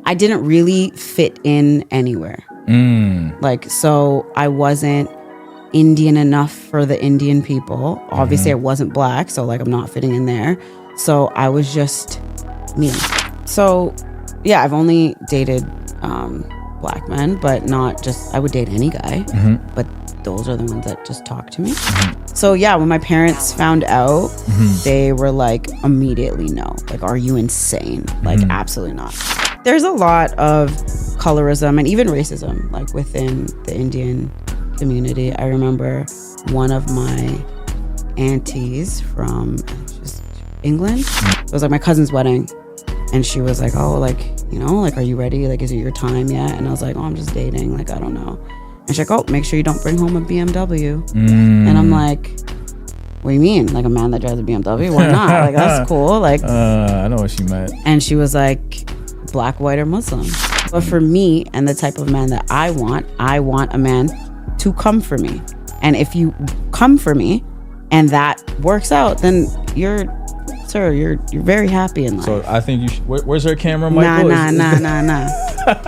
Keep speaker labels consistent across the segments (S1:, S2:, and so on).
S1: I didn't really fit in anywhere. Like, so I wasn't Indian enough for the Indian people. Obviously, I wasn't black, so like I'm not fitting in there. So I was just me. So yeah, I've only dated black men, but not just, I would date any guy, but those are the ones that just talk to me. So yeah, when my parents found out, they were like immediately no. Like, are you insane? Like, absolutely not. There's a lot of colorism and even racism like within the Indian community. I remember one of my aunties from just England. It was like my cousin's wedding, and she was like, oh, like, you know, like, are you ready? Like, is it your time yet? And I was like, oh, I'm just dating. Like, I don't know. And she's like, oh, make sure you don't bring home a BMW. And I'm like, what do you mean? Like, a man that drives a BMW? Why not? Like, that's cool. Like,
S2: I know what she meant.
S1: And she was like, black, white, or Muslim. But for me and the type of man that I want a man to come for me. And if you come for me and that works out, then you're very happy in life.
S2: So I think you should, where's her camera, Michael?
S1: Nah.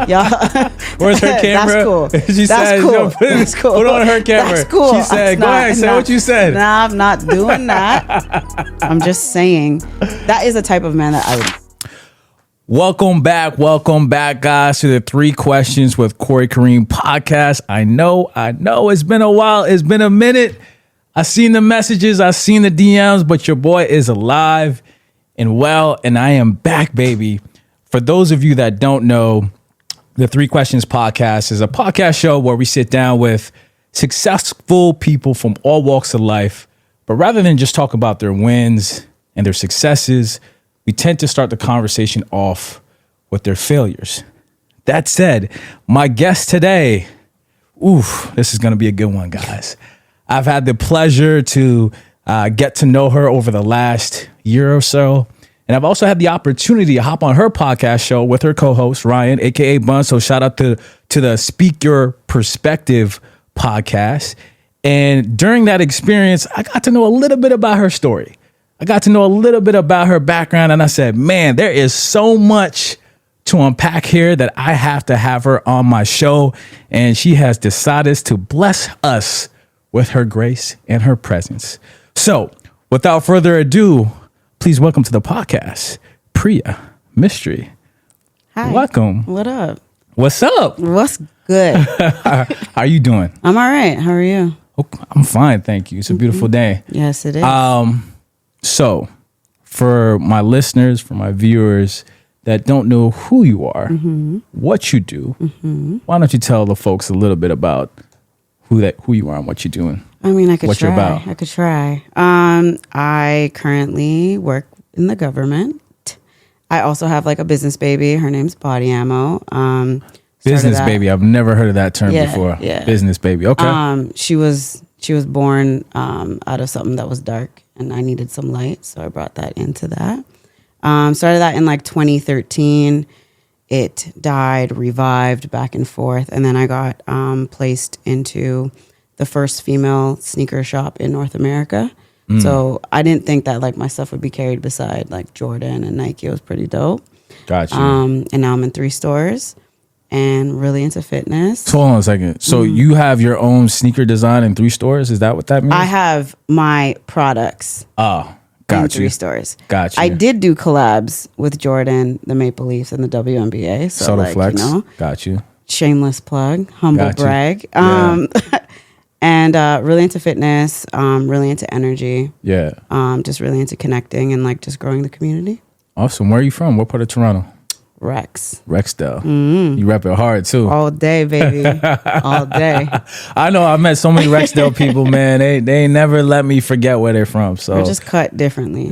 S1: Y'all.
S2: Where's her camera?
S1: That's cool.
S2: She said,
S1: cool.
S2: That's cool. Put on her camera.
S1: That's cool.
S2: She said, go ahead, say what you said.
S1: Nah, I'm not doing that. I'm just saying that is the type of man that I would.
S2: Welcome back, guys, to the 3 Questions with Corey Kareem podcast. I know, it's been a while. It's been a minute. I seen the messages, I seen the DMs, but your boy is alive and well, and I am back, baby. For those of you that don't know, the 3 Questions podcast is a podcast show where we sit down with successful people from all walks of life, but rather than just talk about their wins and their successes, we tend to start the conversation off with their failures. That said, my guest today, this is going to be a good one, guys. I've had the pleasure to get to know her over the last year or so. And I've also had the opportunity to hop on her podcast show with her co-host, Ryan, a.k.a. Bun. So shout out to the Speak Your Perspective podcast. And during that experience, I got to know a little bit about her story. I got to know a little bit about her background, and I said, man, there is so much to unpack here that I have to have her on my show. And she has decided to bless us with her grace and her presence. So without further ado, please welcome to the podcast, Preeya Mystery.
S1: Hi.
S2: Welcome.
S1: What up?
S2: What's up?
S1: What's good?
S2: How are you doing?
S1: I'm all right. How are you?
S2: Oh, I'm fine, thank you. It's a beautiful day.
S1: Yes, it is.
S2: So, for my listeners, for my viewers that don't know who you are, what you do, why don't you tell the folks a little bit about who you are and what you're doing?
S1: I mean, I could
S2: what
S1: try.
S2: You're about.
S1: I could try. I currently work in the government. I also have like a business baby. Her name's Body Ammo.
S2: Business baby. I've never heard of that term before.
S1: Yeah.
S2: Business baby. Okay.
S1: She was born out of something that was dark, and I needed some light, so I brought that into that. Started that in like 2013. It died, revived, back and forth, and then I got placed into the first female sneaker shop in North America. So I didn't think that like my stuff would be carried beside like Jordan and Nike. It was pretty dope.
S2: Gotcha.
S1: And now I'm in 3 stores and really into fitness.
S2: So hold on a second. So you have your own sneaker design in 3 stores? Is that what that means?
S1: I have my products.
S2: Oh, got
S1: in
S2: you.
S1: 3 stores.
S2: Got you.
S1: I did do collabs with Jordan, the Maple Leafs, and the WNBA. So
S2: Subtle
S1: like,
S2: flex.
S1: you know,
S2: Got you.
S1: shameless plug, humble
S2: Got you.
S1: brag.
S2: Yeah.
S1: And really into fitness, really into energy.
S2: Yeah.
S1: Just really into connecting and like just growing the community.
S2: Awesome. Where are you from? What part of Toronto?
S1: Rex.
S2: Rexdale. You rep it hard too.
S1: All day, baby. All day.
S2: I know. I met so many Rexdale people, man. They never let me forget where they're from. So
S1: We're just cut differently.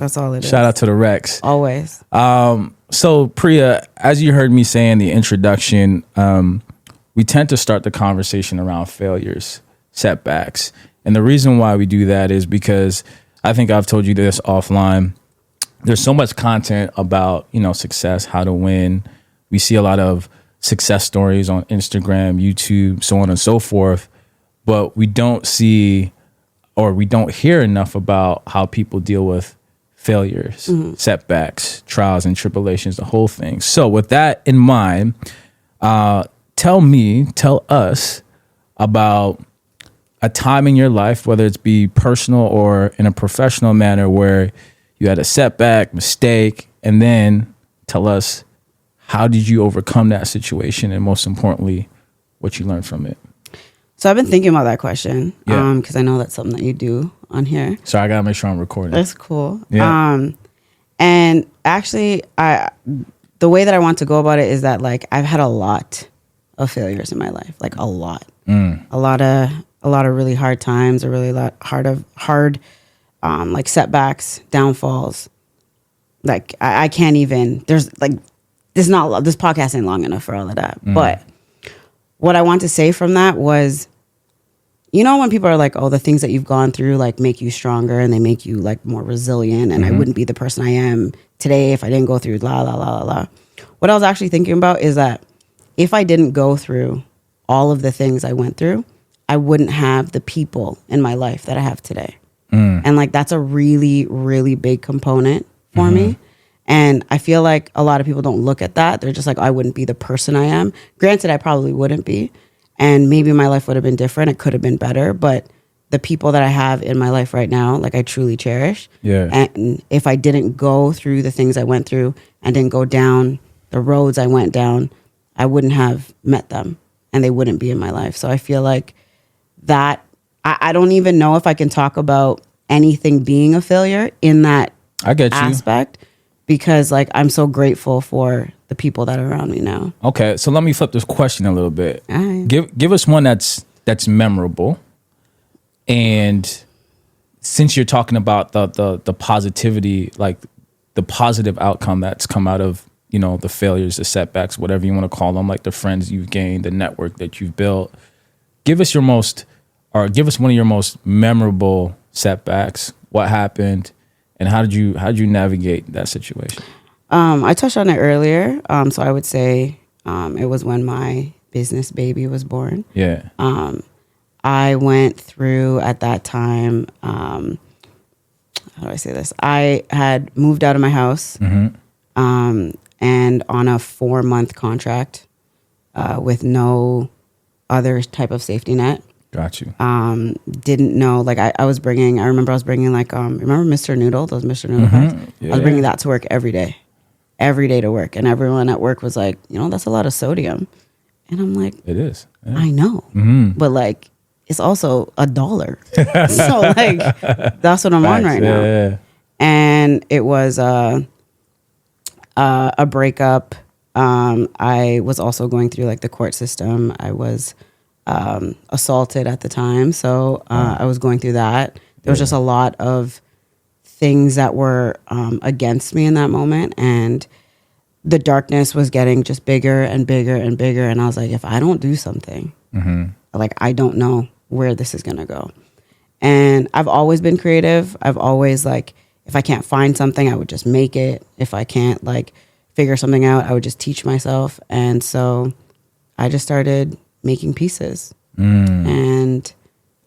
S1: That's all it is.
S2: Shout out to the Rex.
S1: Always.
S2: So Preeya, as you heard me say in the introduction, we tend to start the conversation around failures, setbacks. And the reason why we do that is because I think I've told you this offline. There's so much content about, success, how to win. We see a lot of success stories on Instagram, YouTube, so on and so forth. But we don't see or we don't hear enough about how people deal with failures, setbacks, trials and tribulations, the whole thing. So with that in mind, tell us about a time in your life, whether it's be personal or in a professional manner, where you had a setback, mistake, and then tell us, how did you overcome that situation? And most importantly, what you learned from it.
S1: So I've been thinking about that question
S2: Yeah.
S1: because I know that's something that you do on here.
S2: So I got to make sure I'm recording.
S1: That's cool.
S2: Yeah.
S1: And actually, the way that I want to go about it is that like I've had a lot of failures in my life, like a lot, a lot of really hard times, a really lot hard like setbacks, downfalls. Like I can't even. There's like this podcast ain't long enough for all of that. But what I want to say from that was, you know, when people are like, oh, the things that you've gone through like make you stronger and they make you like more resilient, and I wouldn't be the person I am today if I didn't go through la la la la la. What I was actually thinking about is that if I didn't go through all of the things I went through, I wouldn't have the people in my life that I have today. And like that's a really, really big component for me. And I feel like a lot of people don't look at that. They're just like, I wouldn't be the person I am. Granted, I probably wouldn't be. And maybe my life would have been different. It could have been better. But the people that I have in my life right now, like I truly cherish.
S2: Yeah.
S1: And if I didn't go through the things I went through and didn't go down the roads I went down, I wouldn't have met them and they wouldn't be in my life. So I feel like that I don't even know if I can talk about anything being a failure in that
S2: I get you.
S1: aspect. Because like I'm so grateful for the people that are around me now.
S2: Okay, so let me flip this question a little bit.
S1: All right.
S2: Give us one that's memorable, and since you're talking about the positivity, like the positive outcome that's come out of, you know, the failures, the setbacks, whatever you want to call them, like the friends you've gained, the network that you've built. Give us one of your most memorable setbacks. What happened? And how did you navigate that situation?
S1: I touched on it earlier. So I would say it was when my business baby was born.
S2: Yeah.
S1: I went through at that time, how do I say this? I had moved out of my house and on a 4-month contract with no other type of safety net.
S2: Got you.
S1: Didn't know, like I remember I was bringing like, remember Mr. Noodle, those Mr. Noodle bags?
S2: Yeah.
S1: I was bringing that to work every day to work. And everyone at work was like, you know, that's a lot of sodium. And I'm like,
S2: It is. Yeah.
S1: I know, but like, it's also $1. So like, that's what I'm on right now.
S2: Yeah.
S1: And it was a breakup. I was also going through like the court system. I was assaulted at the time. So I was going through that. There was just a lot of things that were against me in that moment. And the darkness was getting just bigger and bigger and bigger. And I was like, if I don't do something, like I don't know where this is going to go. And I've always been creative. I've always like, if I can't find something, I would just make it. If I can't like figure something out, I would just teach myself. And so I just started making pieces and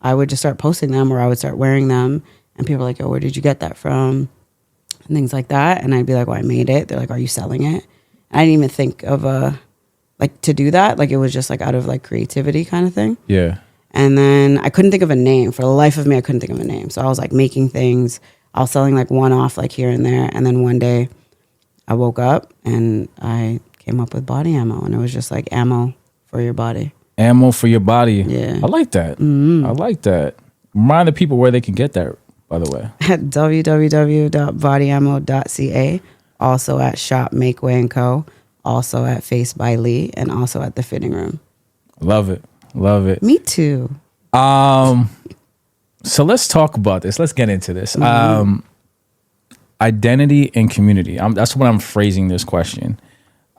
S1: I would just start posting them, or I would start wearing them, and people were like, oh, where did you get that from? And things like that. And I'd be like, well, I made it. They're like, are you selling it? And I didn't even think of like to do that. Like it was just like out of like creativity kind of thing.
S2: Yeah.
S1: And then I couldn't think of a name. For the life of me, I couldn't think of a name. So I was like making things. I was selling like one off like here and there. And then one day I woke up and I came up with body ammo, and it was just like ammo for your body.
S2: Ammo for your body.
S1: Yeah.
S2: I like that. I like that. Remind the people where they can get that, by the way.
S1: At www.bodyammo.ca, also at Shop Makeway & Co., also at Face by Lee, and also at The Fitting Room.
S2: Love it. Love it.
S1: Me too.
S2: So let's talk about this. Let's get into this. Identity and community. That's what I'm phrasing this question.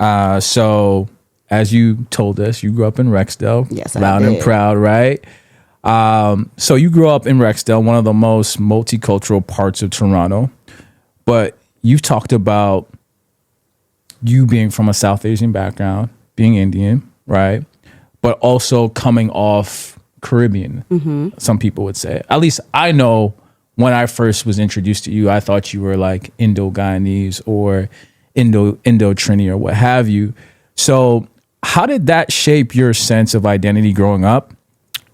S2: So as you told us, you grew up in Rexdale.
S1: Yes,
S2: loud
S1: I did.
S2: and proud, right? So you grew up in Rexdale, one of the most multicultural parts of Toronto. But you've talked about you being from a South Asian background, being Indian, right? But also coming off Caribbean, some people would say. At least I know when I first was introduced to you, I thought you were like Indo-Guyanese or Indo-Trini or what have you. So how did that shape your sense of identity growing up?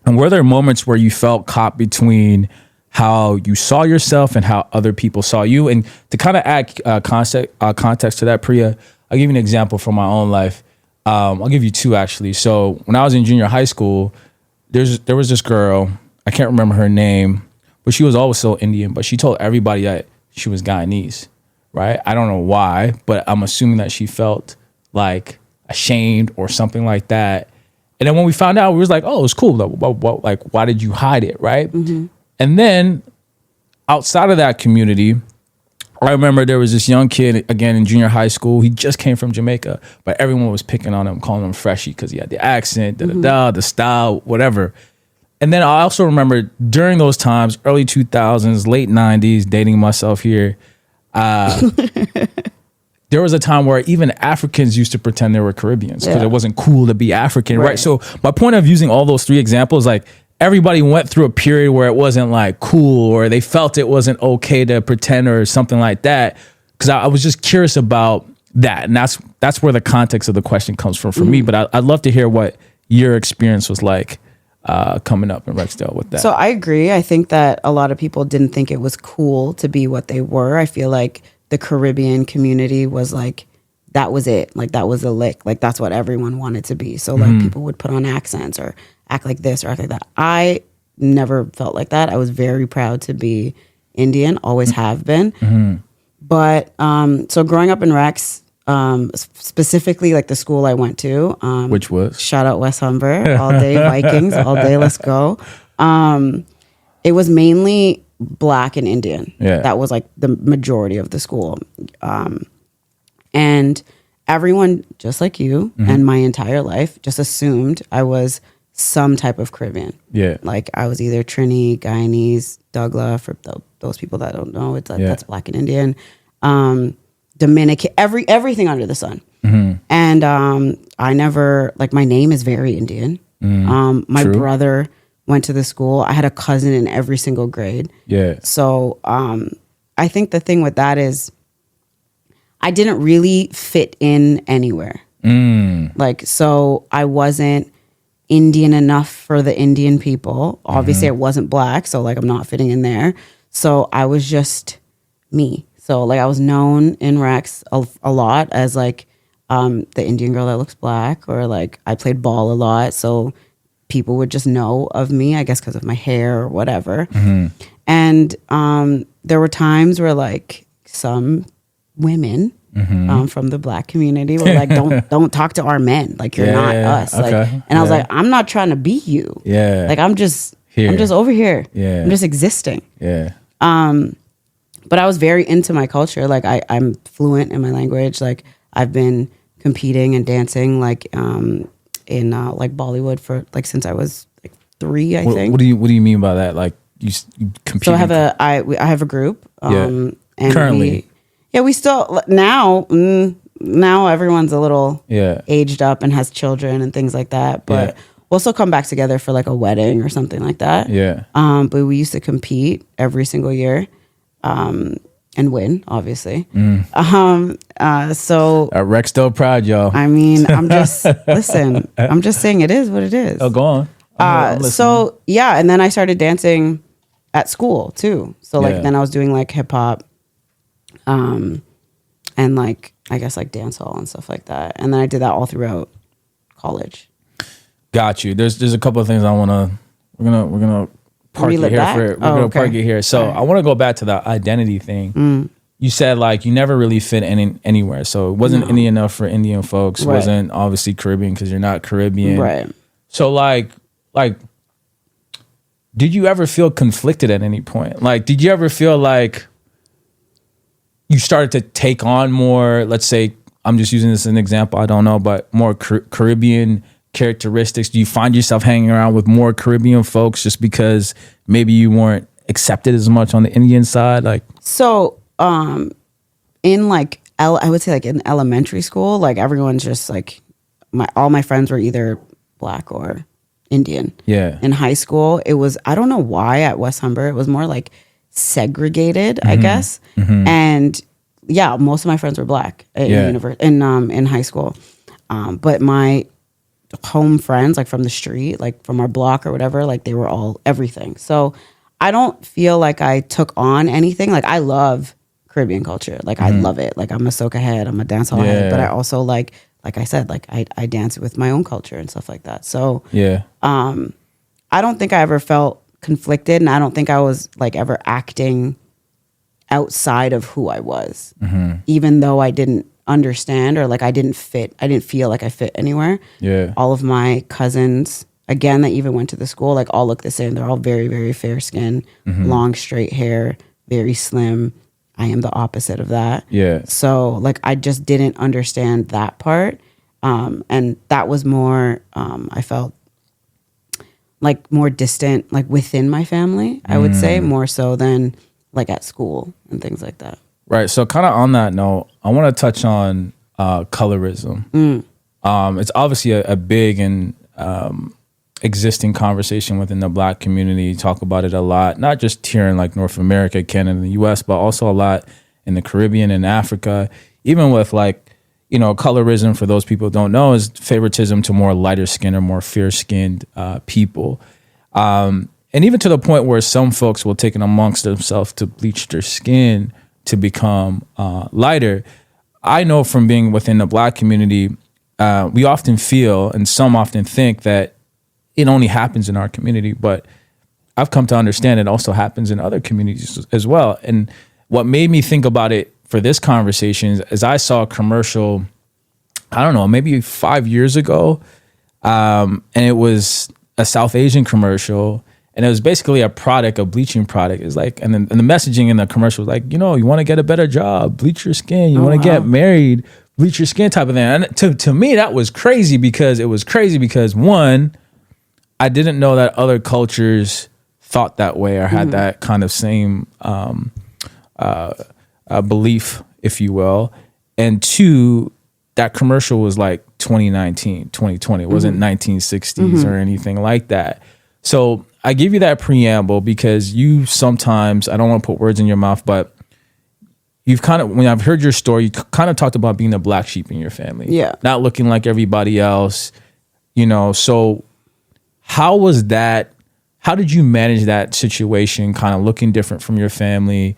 S2: And were there moments where you felt caught between how you saw yourself and how other people saw you? And to kind of add context to that, Preeya, I'll give you an example from my own life. I'll give you two, actually. So when I was in junior high school, there was this girl, I can't remember her name, but she was always so Indian, but she told everybody that she was Guyanese, right? I don't know why, but I'm assuming that she felt like ashamed or something like that. And then when we found out, we was like, oh, it's cool. Like, why did you hide it, right? Mm-hmm. And then outside of that community, I remember there was this young kid, again, in junior high school. He just came from Jamaica, but everyone was picking on him, calling him Freshie because he had the accent, the style, whatever. And then I also remember during those times, early 2000s, late 90s, dating myself here, there was a time where even Africans used to pretend they were Caribbeans because it wasn't cool to be African, right? So my point of using all those three examples, like everybody went through a period where it wasn't like cool or they felt it wasn't okay to pretend or something like that. Because I was just curious about that. And that's where the context of the question comes from for me. But I'd love to hear what your experience was like coming up in Rexdale with that.
S1: So I agree. I think that a lot of people didn't think it was cool to be what they were. I feel like the Caribbean community was like, that was it. Like that was a lick. Like that's what everyone wanted to be. So like people would put on accents or act like this or act like that. I never felt like that. I was very proud to be Indian, always have been. But so growing up in Rex, specifically like the school I went to,
S2: which was
S1: shout out West Humber, all day Vikings, all day let's go. It was mainly Black and Indian. Yeah. That was like the majority of the school. And everyone, just like you and my entire life, just assumed I was some type of Caribbean. Yeah. Like I was either Trini, Guyanese, Douglas, for those people that don't know, that's Black and Indian. Dominican, everything under the sun. And I never, like my name is very Indian. My brother went to the school. I had a cousin in every single grade. Yeah. So I think the thing with that is I didn't really fit in anywhere. Like, so I wasn't Indian enough for the Indian people. Obviously, I wasn't Black, so like I'm not fitting in there. So I was just me. So like I was known in Rex a lot as like the Indian girl that looks Black, or like I played ball a lot. So people would just know of me, I guess, because of my hair or whatever. And there were times where like some women from the Black community were like, don't talk to our men. Like you're not us. Okay. Like, and I was like, I'm not trying to be you. Yeah. Like I'm just over here. Yeah. I'm just existing. Yeah. But I was very into my culture. Like I'm fluent in my language. Like I've been competing and dancing like in like Bollywood for like since I was like 3, I think. What do you mean by that? Like you compete? So I have a group. And currently, we still now everyone's a little aged up and has children and things like that. But we'll still come back together for like a wedding or something like that. Yeah. But we used to compete every single year. And win, obviously. So
S2: Rexdale proud, y'all.
S1: I mean, I'm just listen. I'm just saying it is what it is.
S2: Oh, go on.
S1: So yeah, and then I started dancing at school too. So like then I was doing like hip hop, and like I guess like dance hall and stuff like that. And then I did that all throughout college.
S2: Got you. There's a couple of things I wanna we're gonna park it here park it here. So I want to go back to the identity thing. You said like you never really fit in anywhere. So it wasn't Indian enough for Indian folks. It wasn't obviously Caribbean because you're not Caribbean. Right. So like did you ever feel conflicted at any point? Like did you ever feel like you started to take on more, let's say, I'm just using this as an example, I don't know, but more Caribbean characteristics? Do you find yourself hanging around with more Caribbean folks just because maybe you weren't accepted as much on the Indian side? Like, so
S1: in like I would say like in elementary school, like everyone's just like all my friends were either Black or Indian. Yeah. In high school, it was, I don't know why at West Humber, it was more like segregated, I guess. And yeah, most of my friends were black in high school. But my home friends, like from the street, like from our block or whatever, like they were all everything. So I don't feel like I took on anything. Like I love Caribbean culture. Like I love it. Like I'm a soca head, I'm a dancehall head, but I also like I said, like I dance with my own culture and stuff like that. So I don't think I ever felt conflicted, and I don't think I was like ever acting outside of who I was, even though I didn't understand or like I didn't feel like I fit anywhere. All of my cousins, again, that even went to the school, like all look the same. They're all very, very fair skin, long straight hair, very slim. I am the opposite of that. So like I just didn't understand that part, and that was more I felt like more distant, like within my family, I would say, more so than like at school and things like that.
S2: Right. So kind of on that note, I want to touch on colorism. It's obviously a big and existing conversation within the Black community. You talk about it a lot, not just here in like North America, Canada, and the US, but also a lot in the Caribbean and Africa, even with like, you know, colorism, for those people who don't know, is favoritism to more lighter skinned or more fair skinned people. And even to the point where some folks will take it amongst themselves to bleach their skin to become lighter. I know from being within the Black community, we often feel, and some often think, that it only happens in our community, but I've come to understand it also happens in other communities as well. And what made me think about it for this conversation is I saw a commercial, I don't know, maybe 5 years ago, and it was a South Asian commercial, and it was basically a product, a bleaching product. It's like, and the messaging in the commercial was like, you know, you want to get a better job, bleach your skin. You want to get married, bleach your skin, type of thing. And to me, that was crazy because one, I didn't know that other cultures thought that way or had that kind of same belief, if you will. And two, that commercial was like 2019, 2020. It wasn't 1960s or anything like that. So I give you that preamble because you sometimes, I don't want to put words in your mouth, but you've kind of, when I've heard your story, you kind of talked about being the black sheep in your family.
S1: Yeah.
S2: Not looking like everybody else, you know. So how was that? How did you manage that situation, kind of looking different from your family?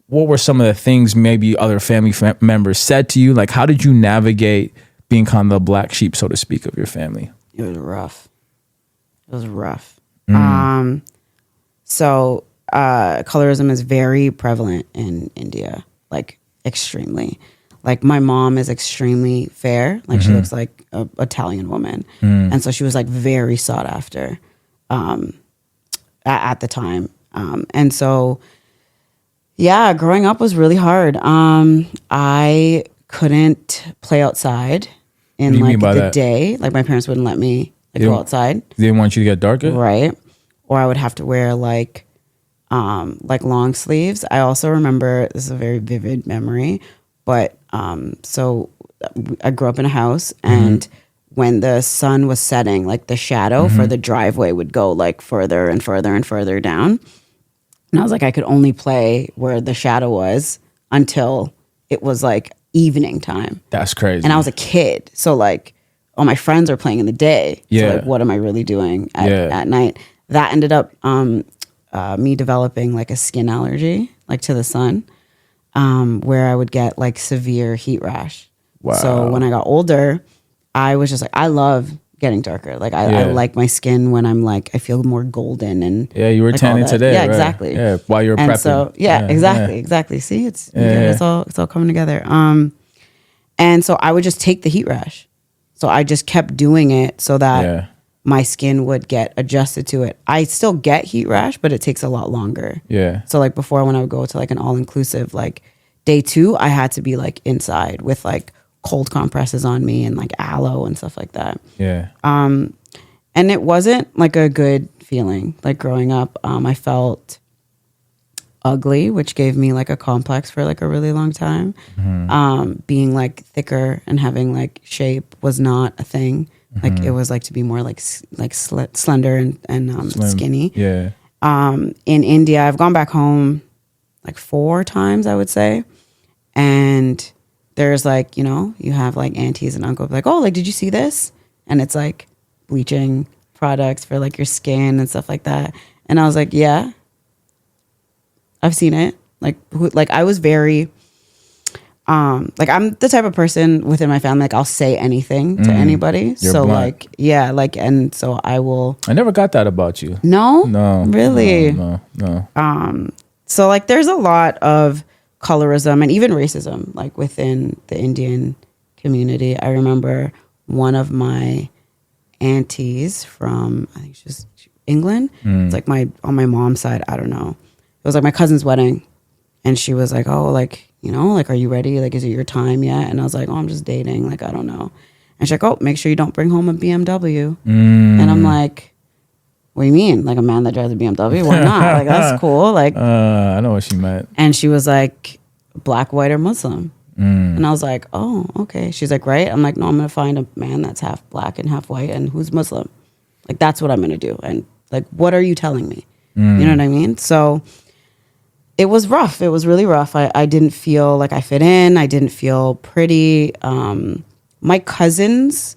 S2: What were some of the things maybe other family members said to you? Like, how did you navigate being kind of the black sheep, so to speak, of your family?
S1: It was rough. So colorism is very prevalent in India, like extremely. Like my mom is extremely fair. Like she looks like an Italian woman. And so she was like very sought after at the time. And so, yeah, growing up was really hard. I couldn't play outside in like the day. Like my parents wouldn't let me go outside.
S2: They didn't want you to get darker?
S1: Right. Or I would have to wear like long sleeves. I also remember, this is a very vivid memory, but so I grew up in a house, and when the sun was setting, like the shadow for the driveway would go like further and further and further down. And I was like, I could only play where the shadow was until it was like evening time.
S2: That's crazy.
S1: And I was a kid. So like all my friends are playing in the day.
S2: Yeah.
S1: So like, what am I really doing at night? That ended up me developing like a skin allergy, like to the sun, where I would get like severe heat rash.
S2: Wow.
S1: So when I got older, I was just like, I love getting darker. Like I like my skin when I'm like, I feel more golden and
S2: you were
S1: like
S2: tanning today.
S1: Yeah,
S2: right?
S1: exactly.
S2: Yeah, while you were prepping.
S1: So exactly. See, it's all coming together. And so I would just take the heat rash. So I just kept doing it so that my skin would get adjusted to it. I still get heat rash, but it takes a lot longer. Yeah. So like before, when I would go to like an all-inclusive, like day 2, I had to be like inside with like cold compresses on me and like aloe and stuff like that. Yeah. And it wasn't like a good feeling. Like growing up, I felt ugly, which gave me like a complex for like a really long time. Being like thicker and having like shape was not a thing. Like it was like to be more like slender and skinny. Yeah. In India, I've gone back home like 4 times, I would say. And there's like, you know, you have like aunties and uncles like, oh, like, did you see this? And it's like bleaching products for like your skin and stuff like that. And I was like, yeah, I've seen it. Like I was very, like I'm the type of person within my family, like I'll say anything to anybody.
S2: You're
S1: so
S2: blunt.
S1: like, yeah, like, and so I will.
S2: I never got that about you.
S1: No,
S2: Really?
S1: really.
S2: No.
S1: So like there's a lot of colorism and even racism like within the Indian community. I remember one of my aunties from, I think she's England. It's like on my mom's side, I don't know. It was like my cousin's wedding. And she was like, oh, like, you know, like, are you ready? Like, is it your time yet? And I was like, oh, I'm just dating. Like, I don't know. And she's like, oh, make sure you don't bring home a BMW. And I'm like, what do you mean? Like a man that drives a BMW? Why not? Like, that's cool. Like,
S2: I know what she meant.
S1: and she was like, black, white, or Muslim. And I was like, oh, okay. She's like, right? I'm like, no, I'm going to find a man that's half black and half white and who's Muslim. Like, that's what I'm going to do. And like, what are you telling me? You know what I mean? So it was rough. It was really rough. I didn't feel like I fit in. I didn't feel pretty. My cousins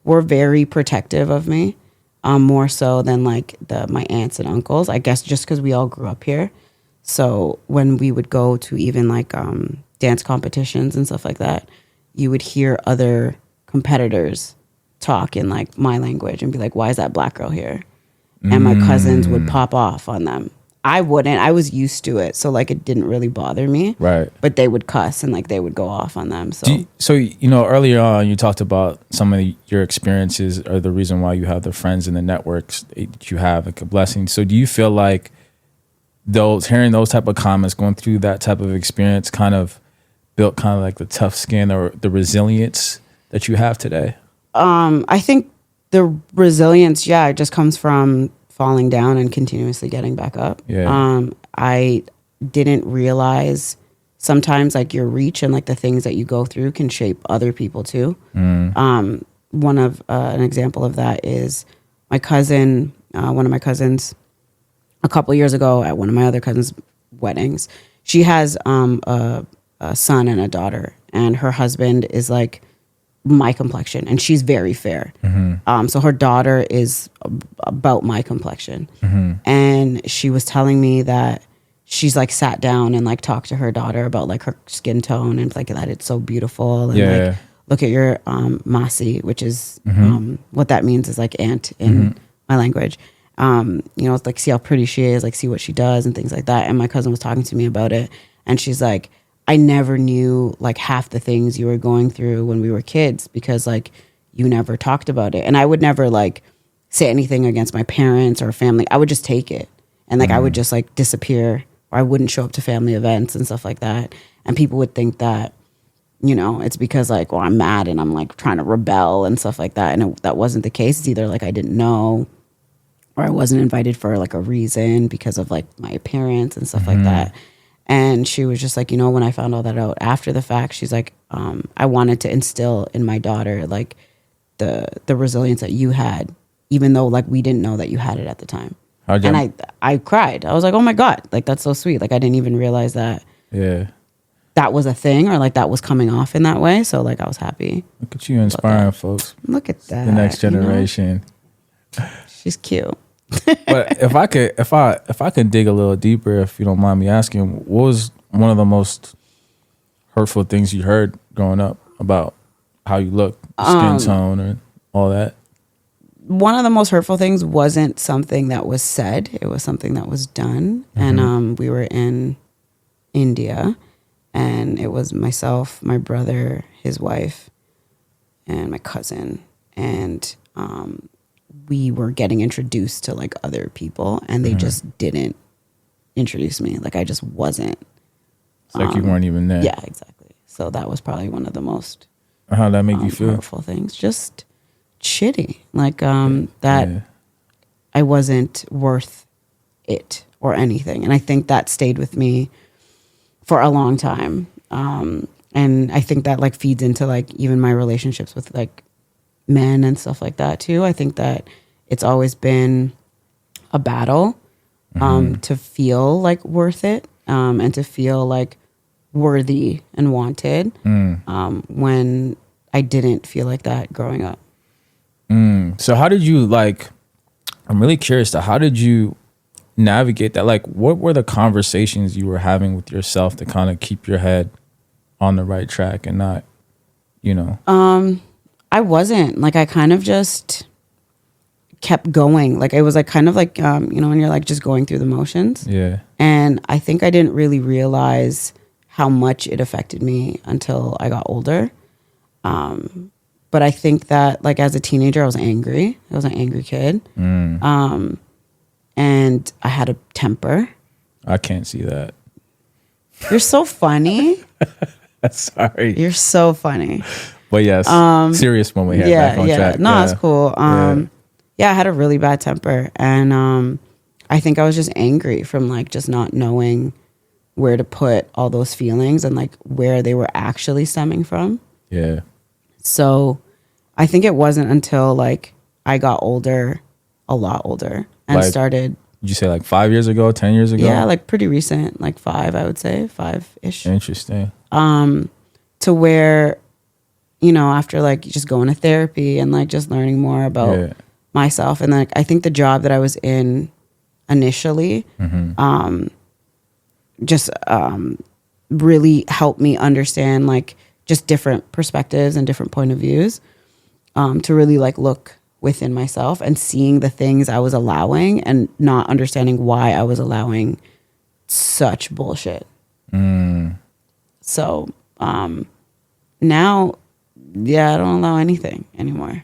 S1: were very protective of me, more so than like my aunts and uncles. I guess just because we all grew up here. So when we would go to even like dance competitions and stuff like that, you would hear other competitors talk in like my language and be like, why is that black girl here? And my cousins would pop off on them. I wouldn't. I was used to it. So like it didn't really bother me.
S2: Right.
S1: But they would cuss and like they would go off on them. So
S2: So you know, earlier on you talked about some of your experiences are the reason why you have the friends and the networks that you have, like a blessing. So do you feel like hearing those type of comments, going through that type of experience kind of built kind of like the tough skin or the resilience that you have today?
S1: I think the resilience, it just comes from falling down and continuously getting back up.
S2: Yeah.
S1: I didn't realize sometimes like your reach and like the things that you go through can shape other people too. One of an example of that is my cousin, one of my cousins, a couple years ago at one of my other cousins' weddings. She has a son and a daughter, and her husband is like my complexion, and she's very fair. So her daughter is about my complexion. And she was telling me that she's like sat down and like talked to her daughter about like her skin tone and like that it's so beautiful and like look at your masi, which is what that means is like aunt in my language. You know, it's like see how pretty she is, like see what she does and things like that. And my cousin was talking to me about it, and she's like, I never knew like half the things you were going through when we were kids because like you never talked about it. And I would never like say anything against my parents or family. I would just take it. And like I would just like disappear, or I wouldn't show up to family events and stuff like that. And people would think that, you know, it's because like, well, I'm mad and I'm like trying to rebel and stuff like that. And that wasn't the case. It's either like I didn't know, or I wasn't invited for like a reason because of like my appearance and stuff like that. And she was just like, you know, when I found all that out after the fact, she's like, I wanted to instill in my daughter like the resilience that you had, even though like we didn't know that you had it at the time. And I cried. I was like, oh my God, like that's so sweet. Like I didn't even realize that that was a thing, or like that was coming off in that way. So like I was happy.
S2: Look at you inspiring folks.
S1: Look at that.
S2: The next generation.
S1: You know? She's cute.
S2: But if I could dig a little deeper, if you don't mind me asking, what was one of the most hurtful things you heard growing up about how you look, skin tone, and all that?
S1: One of the most hurtful things wasn't something that was said; it was something that was done. And we were in India, and it was myself, my brother, his wife, and my cousin, and we were getting introduced to like other people, and they just didn't introduce me. Like I just wasn't.
S2: It's like you weren't even there.
S1: Yeah, exactly. So that was probably one of the most
S2: how'd that make you feel?
S1: Hurtful things. Just shitty. Like that I wasn't worth it or anything. And I think that stayed with me for a long time. And I think that like feeds into like even my relationships with like men and stuff like that too. I think that it's always been a battle to feel like worth it. and to feel like worthy and wanted when I didn't feel like that growing up.
S2: So how did you I'm really curious to how did you navigate that? Like, what were the conversations you were having with yourself to kind of keep your head on the right track and not,
S1: I wasn't like, I kind of just kept going. Like, it was like kind of like, when you're like just going through the motions.
S2: Yeah.
S1: And I think I didn't really realize how much it affected me until I got older. But I think that like as a teenager, I was angry. I was an angry kid. And I had a temper.
S2: I can't see that.
S1: You're so funny.
S2: Sorry.
S1: You're so funny.
S2: But yes, serious moment here.
S1: Yeah,
S2: back on
S1: yeah.
S2: track.
S1: No,
S2: yeah.
S1: it's cool. Yeah, I had a really bad temper. And I think I was just angry from like just not knowing where to put all those feelings and like where they were actually stemming from.
S2: Yeah.
S1: So I think it wasn't until like I got older, a lot older, and started.
S2: Did you say like 5 years ago, 10 years ago?
S1: Yeah, like pretty recent, like 5, I would say, 5-ish.
S2: Interesting.
S1: To where, after like just going to therapy and like just learning more about myself. And like, I think the job that I was in initially, just really helped me understand like just different perspectives and different point of views, to really like look within myself and seeing the things I was allowing and not understanding why I was allowing such bullshit. So now, I don't allow anything anymore.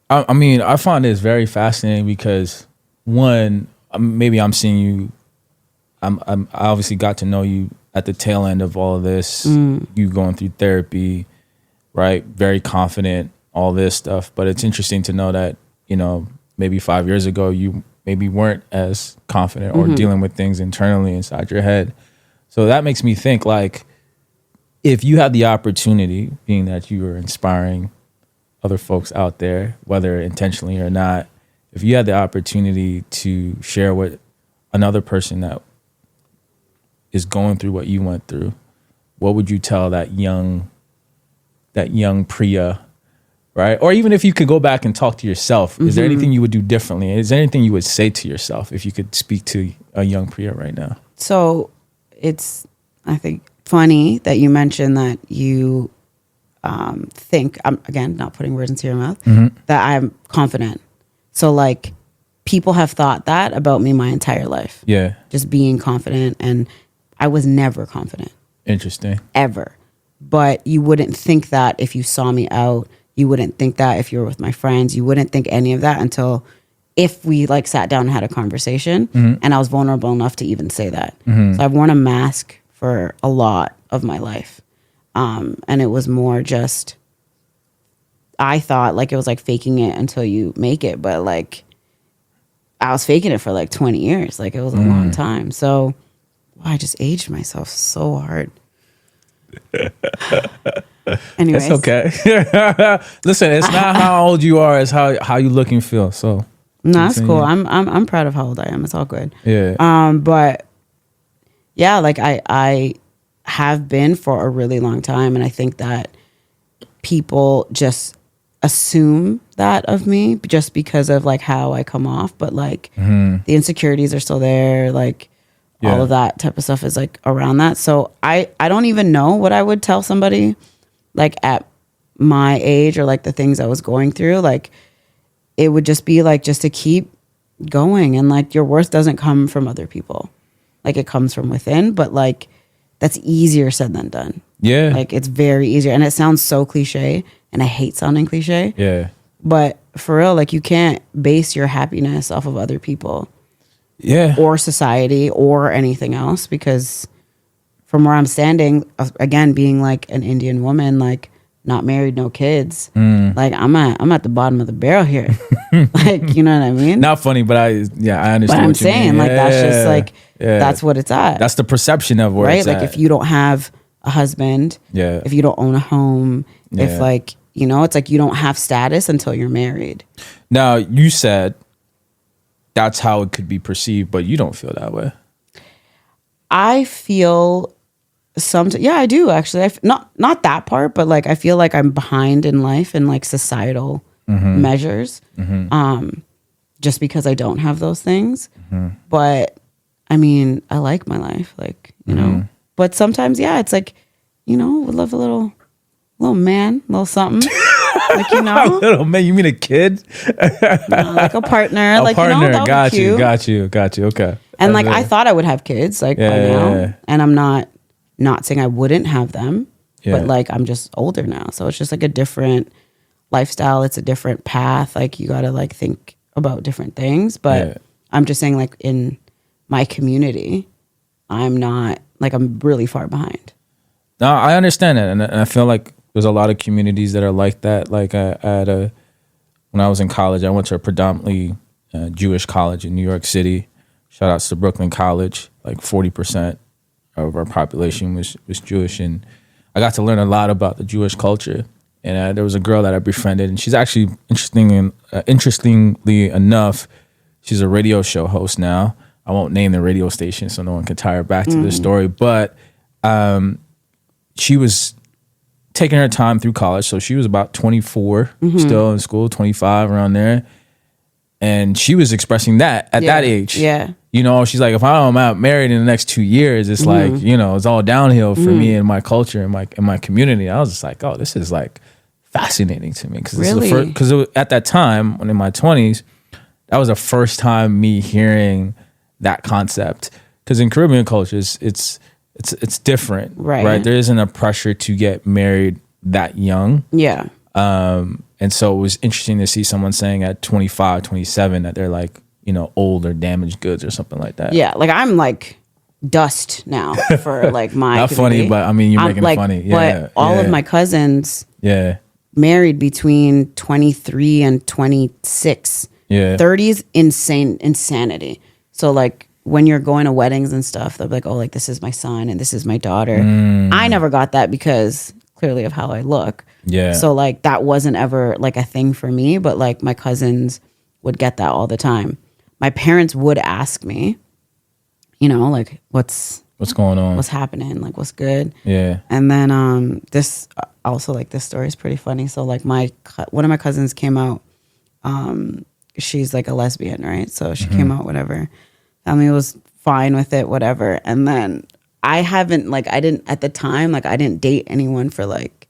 S2: I mean, I find this very fascinating because one, maybe I'm seeing you. I obviously got to know you at the tail end of all of this. You going through therapy, right? Very confident, all this stuff. But it's interesting to know that, maybe 5 years ago, you maybe weren't as confident or dealing with things internally inside your head. So that makes me think like, if you had the opportunity, being that you were inspiring other folks out there, whether intentionally or not, if you had the opportunity to share with another person that is going through what you went through, what would you tell that young Preeya, right? Or even if you could go back and talk to yourself, is there anything you would do differently? Is there anything you would say to yourself if you could speak to a young Preeya right now?
S1: So it's, I think, funny that you mentioned that you think, I'm again not putting words into your mouth, that I'm confident. So like people have thought that about me my entire life.
S2: Yeah.
S1: Just being confident, and I was never confident.
S2: Interesting.
S1: Ever. But you wouldn't think that if you saw me out. You wouldn't think that if you were with my friends. You wouldn't think any of that until if we like sat down and had a conversation and I was vulnerable enough to even say that. So I've worn a mask for a lot of my life. And it was more just, I thought like it was like faking it until you make it. But like I was faking it for like 20 years. Like it was a long time. So I just aged myself so hard. Anyways.
S2: It's okay. Listen, it's not how old you are, it's how you look and feel. So
S1: no, that's cool. I'm proud of how old I am. It's all good.
S2: Yeah.
S1: But yeah, like I have been for a really long time, and I think that people just assume that of me just because of like how I come off, but like the insecurities are still there, like all of that type of stuff is like around that. So I don't even know what I would tell somebody like at my age or like the things I was going through. Like it would just be like just to keep going, and like your worth doesn't come from other people, like it comes from within. But like that's easier said than done.
S2: Yeah.
S1: Like it's very easier, and it sounds so cliche, and I hate sounding cliche.
S2: Yeah.
S1: But for real, like you can't base your happiness off of other people.
S2: Yeah.
S1: Or society or anything else, because from where I'm standing, again, being like an Indian woman, like not married, no kids, like I'm at the bottom of the barrel here. Like, you know what I mean?
S2: Not funny, but I understand
S1: but I'm
S2: what you
S1: saying
S2: mean.
S1: like that's just like that's what it's at.
S2: That's the perception of where it's
S1: like
S2: at.
S1: if you don't have a husband, if you don't own a home, if like, it's like you don't have status until you're married.
S2: Now, you said that's how it could be perceived, but you don't feel that way.
S1: I feel yeah, I do actually. Not that part, but like I feel like I'm behind in life and like societal measures, just because I don't have those things. But I mean, I like my life, like you know. But sometimes, yeah, it's like, you know, would love a little man, little something. Like, you know,
S2: little man, you mean a kid?
S1: like a partner,
S2: A partner,
S1: you know,
S2: got you. Okay.
S1: And like I thought I would have kids, like by now, and I'm not saying I wouldn't have them, but like I'm just older now, so it's just like a different lifestyle. It's a different path. Like you got to like think about different things. But I'm just saying, like in my community, I'm not like I'm really far behind.
S2: No, I understand that, and I feel like there's a lot of communities that are like that. Like when I was in college, I went to a predominantly Jewish college in New York City. Shout outs to Brooklyn College. Like 40% of our population was Jewish, and I got to learn a lot about the Jewish culture. And there was a girl that I befriended, and she's actually interestingly enough, she's a radio show host now. I won't name the radio station so no one can tie her back to this story, but she was taking her time through college. So she was about 24, still in school, 25, around there. And she was expressing that at that age.
S1: Yeah.
S2: You know, she's like, if I'm not married in the next 2 years, it's like, you know, it's all downhill for me and my culture and my community. I was just like, oh, this is like fascinating to me. Because
S1: really?
S2: At that time, when in my 20s, that was the first time me hearing that concept. Because in Caribbean cultures, it's different, right? There isn't a pressure to get married that young.
S1: Yeah.
S2: And so it was interesting to see someone saying at 25, 27 that they're like, you know, old or damaged goods or something like that.
S1: Yeah, like I'm like dust now for like my
S2: not
S1: community.
S2: Funny, but I mean, you're making it funny. Yeah,
S1: but all of my cousins married between 23 and 26. Yeah. 30s, insanity. So like when you're going to weddings and stuff, they'll be like, oh, like this is my son and this is my daughter. I never got that because clearly of how I look. Yeah. So like that wasn't ever like a thing for me, but like my cousins would get that all the time. My parents would ask me, you know, like what's going on? What's happening? Like what's good? Yeah. And then this also like this story is pretty funny. So like one of my cousins came out. She's like a lesbian, right? So she came out, whatever. Family was fine with it, whatever. And then I didn't at the time, like I didn't date anyone for like,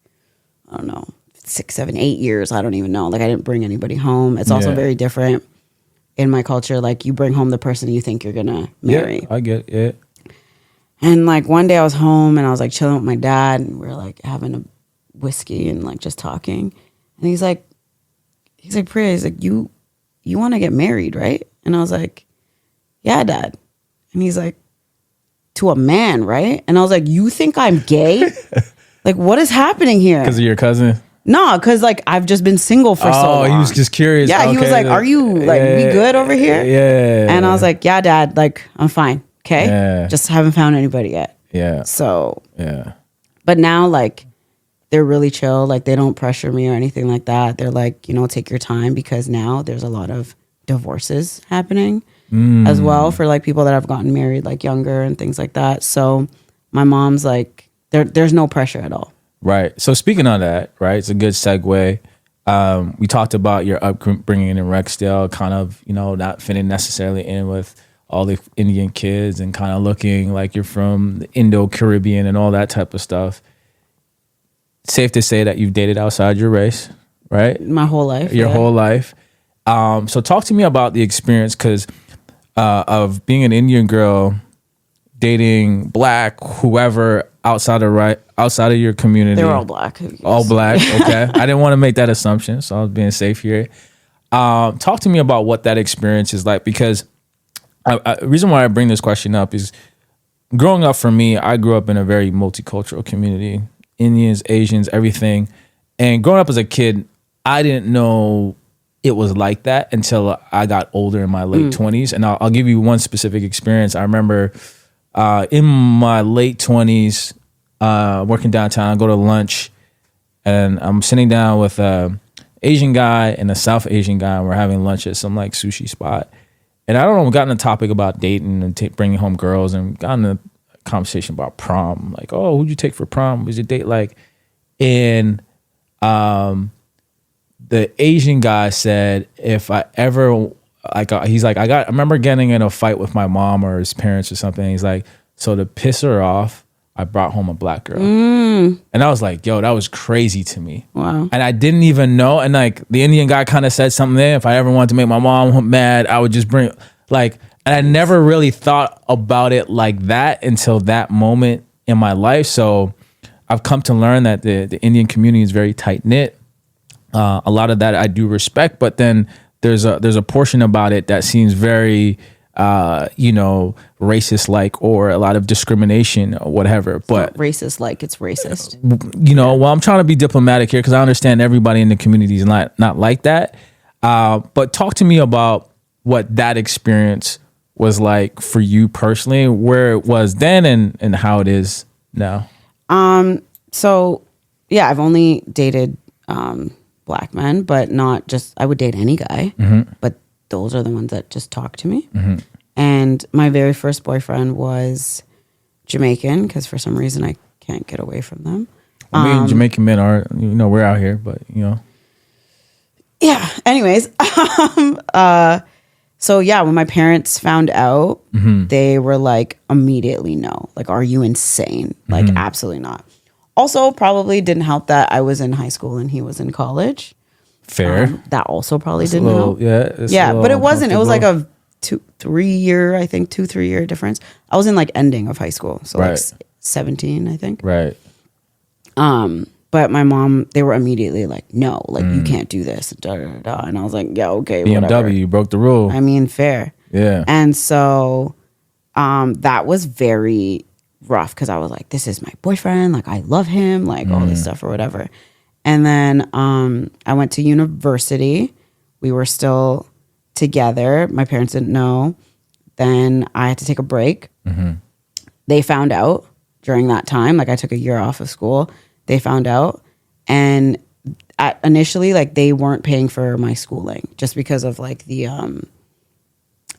S1: I don't know, 6, 7, 8 years. I don't even know. Like I didn't bring anybody home. It's also very different in my culture. Like you bring home the person you think you're gonna marry.
S2: Yeah, I get it.
S1: And like one day I was home and I was like chilling with my dad and we were like having a whiskey and like just talking. And he's like, Preeya, he's like, you want to get married, right? And I was like, yeah, Dad. And he's like, to a man, right? And I was like, you think I'm gay? Like, what is happening here?
S2: Because of your cousin?
S1: No, because like I've just been single for so long.
S2: Oh, he was just curious.
S1: Yeah, he was like, are you like we good over here? Yeah. And I was like, yeah, Dad, like I'm fine. Okay. Yeah. Just haven't found anybody yet. Yeah. So yeah. But now like they're really chill. Like they don't pressure me or anything like that. They're like, you know, take your time because now there's a lot of divorces happening as well for like people that have gotten married like younger and things like that. So my mom's like, there's no pressure at all.
S2: Right. So speaking on that, right, it's a good segue. We talked about your upbringing in Rexdale, kind of, you know, not fitting necessarily in with all the Indian kids and kind of looking like you're from the Indo-Caribbean and all that type of stuff. Safe to say that you've dated outside your race, right?
S1: My whole life.
S2: Your whole life. So talk to me about the experience of being an Indian girl, dating black, whoever outside of your community.
S1: They were all black.
S2: All black. Okay. I didn't want to make that assumption, so I was being safe here. Talk to me about what that experience is like, because the reason why I bring this question up is growing up for me, I grew up in a very multicultural community, Indians, Asians, everything. And growing up as a kid, I didn't know it was like that until I got older in my late 20s. And I'll give you one specific experience. I remember in my late 20s, working downtown, I go to lunch and I'm sitting down with an Asian guy and a South Asian guy, and we're having lunch at some like sushi spot. And I don't know, we got on a topic about dating and bringing home girls, and got on conversation about prom. Like, oh, who'd you take for prom? Was your date like? And the Asian guy said, if I ever he's like, I remember getting in a fight with my mom or his parents or something. He's like, so to piss her off, I brought home a black girl. And I was like, yo, that was crazy to me.
S1: Wow.
S2: And I didn't even know. And like the Indian guy kind of said something there. If I ever wanted to make my mom mad, I would just bring like, and I never really thought about it like that until that moment in my life. So I've come to learn that the Indian community is very tight knit. A lot of that I do respect, but then there's a portion about it that seems very, racist like, or a lot of discrimination or whatever. But
S1: racist like, it's racist.
S2: Well, I'm trying to be diplomatic here because I understand everybody in the community is not like that. But talk to me about what that experience was like for you personally, where it was then and how it is now.
S1: So yeah, I've only dated black men, but not just, I would date any guy, but those are the ones that just talk to me. And my very first boyfriend was Jamaican, because for some reason I can't get away from them.
S2: I mean, Jamaican men are, we're out here, but
S1: Yeah. Anyways, so yeah, when my parents found out, they were like, immediately no. Like, are you insane? Like, absolutely not. Also, probably didn't help that I was in high school and he was in college.
S2: Fair.
S1: That also probably didn't help.
S2: Yeah,
S1: but it wasn't. It was like a 2-3 year difference. I was in like ending of high school, so like 17, I think.
S2: Right.
S1: But my mom, they were immediately like, no, like you can't do this. And I was like, yeah, okay, whatever.
S2: BMW, you broke the rule.
S1: I mean, fair.
S2: Yeah.
S1: And so, that was very rough because I was like, this is my boyfriend, like I love him, like all this stuff or whatever. And then I went to university. We were still together. My parents didn't know. Then I had to take a break. They found out during that time. Like I took a year off of school. They found out. And initially, like they weren't paying for my schooling just because of like the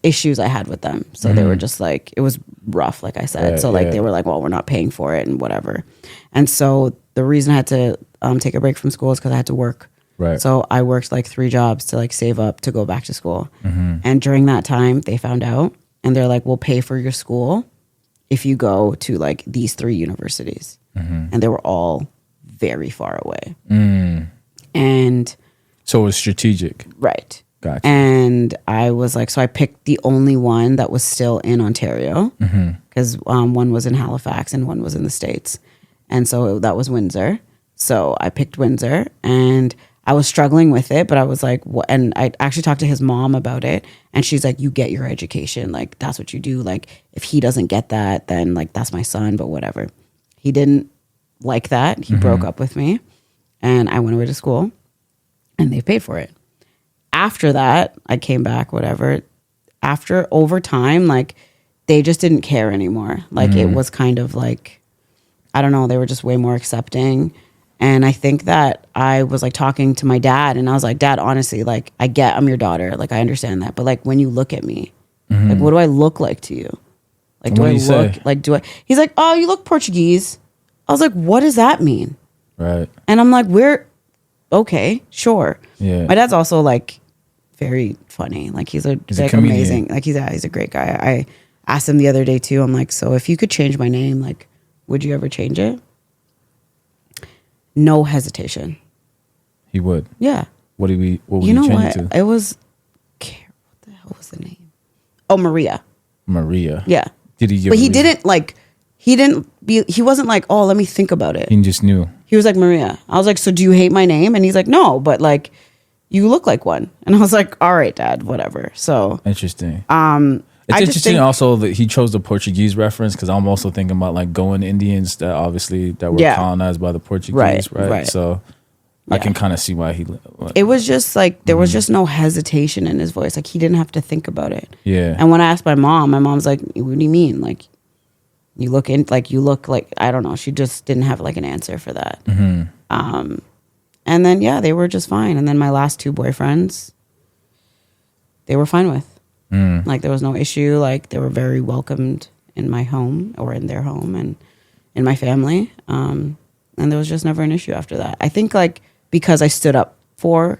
S1: issues I had with them. So they were just like, it was rough, like I said.
S2: Right,
S1: so like they were like, well, we're not paying for it and whatever. And so the reason I had to take a break from school is because I had to work.
S2: Right.
S1: So I worked like 3 jobs to like save up to go back to school. And during that time, they found out and they're like, we'll pay for your school if you go to like these 3 universities. And they were all very far away. And
S2: so it was strategic.
S1: Right.
S2: Gotcha.
S1: And I was like, so I picked the only one that was still in Ontario because one was in Halifax and one was in the States. And so that was Windsor. So I picked Windsor and I was struggling with it, but I was like, what? And I actually talked to his mom about it. And she's like, you get your education. Like, that's what you do. Like, if he doesn't get that, then like, that's my son, but whatever. He didn't like that. He broke up with me and I went away to school and they paid for it. After that, I came back, whatever. Over time, like, they just didn't care anymore. Like, it was kind of like, I don't know, they were just way more accepting. And I think that I was like talking to my dad and I was like, Dad, honestly, like, I get I'm your daughter. Like, I understand that. But like, when you look at me, like, what do I look like to you? Like, do I look like, he's like, oh, you look Portuguese. I was like, what does that mean?
S2: Right.
S1: And I'm like, okay, sure.
S2: Yeah.
S1: My dad's also like very funny. Like he's like amazing. Like he's a great guy. I asked him the other day too. I'm like, so if you could change my name, like, would you ever change it? No hesitation.
S2: He would.
S1: Yeah.
S2: What would you
S1: know
S2: change
S1: what?
S2: it to?
S1: It was, what the hell was the name? Oh, Maria.
S2: Maria.
S1: Yeah.
S2: Did he?
S1: But he didn't like. He wasn't like, oh, let me think about it.
S2: He just knew.
S1: He was like, Maria. I was like, so do you hate my name? And he's like, no, but like, you look like one. And I was like, all right, Dad, whatever. So
S2: interesting. It's interesting also that he chose the Portuguese reference because I'm also thinking about like Goan Indians that were colonized by the Portuguese, right? So I can kind of see why he.
S1: It was just like there was just no hesitation in his voice. Like he didn't have to think about it.
S2: Yeah.
S1: And when I asked my mom's like, "What do you mean? Like, you look like I don't know." She just didn't have like an answer for that. And then they were just fine. And then my last 2 boyfriends, they were fine with. Like there was no issue. Like they were very welcomed in my home or in their home and in my family. And there was just never an issue after that. I think like because I stood up for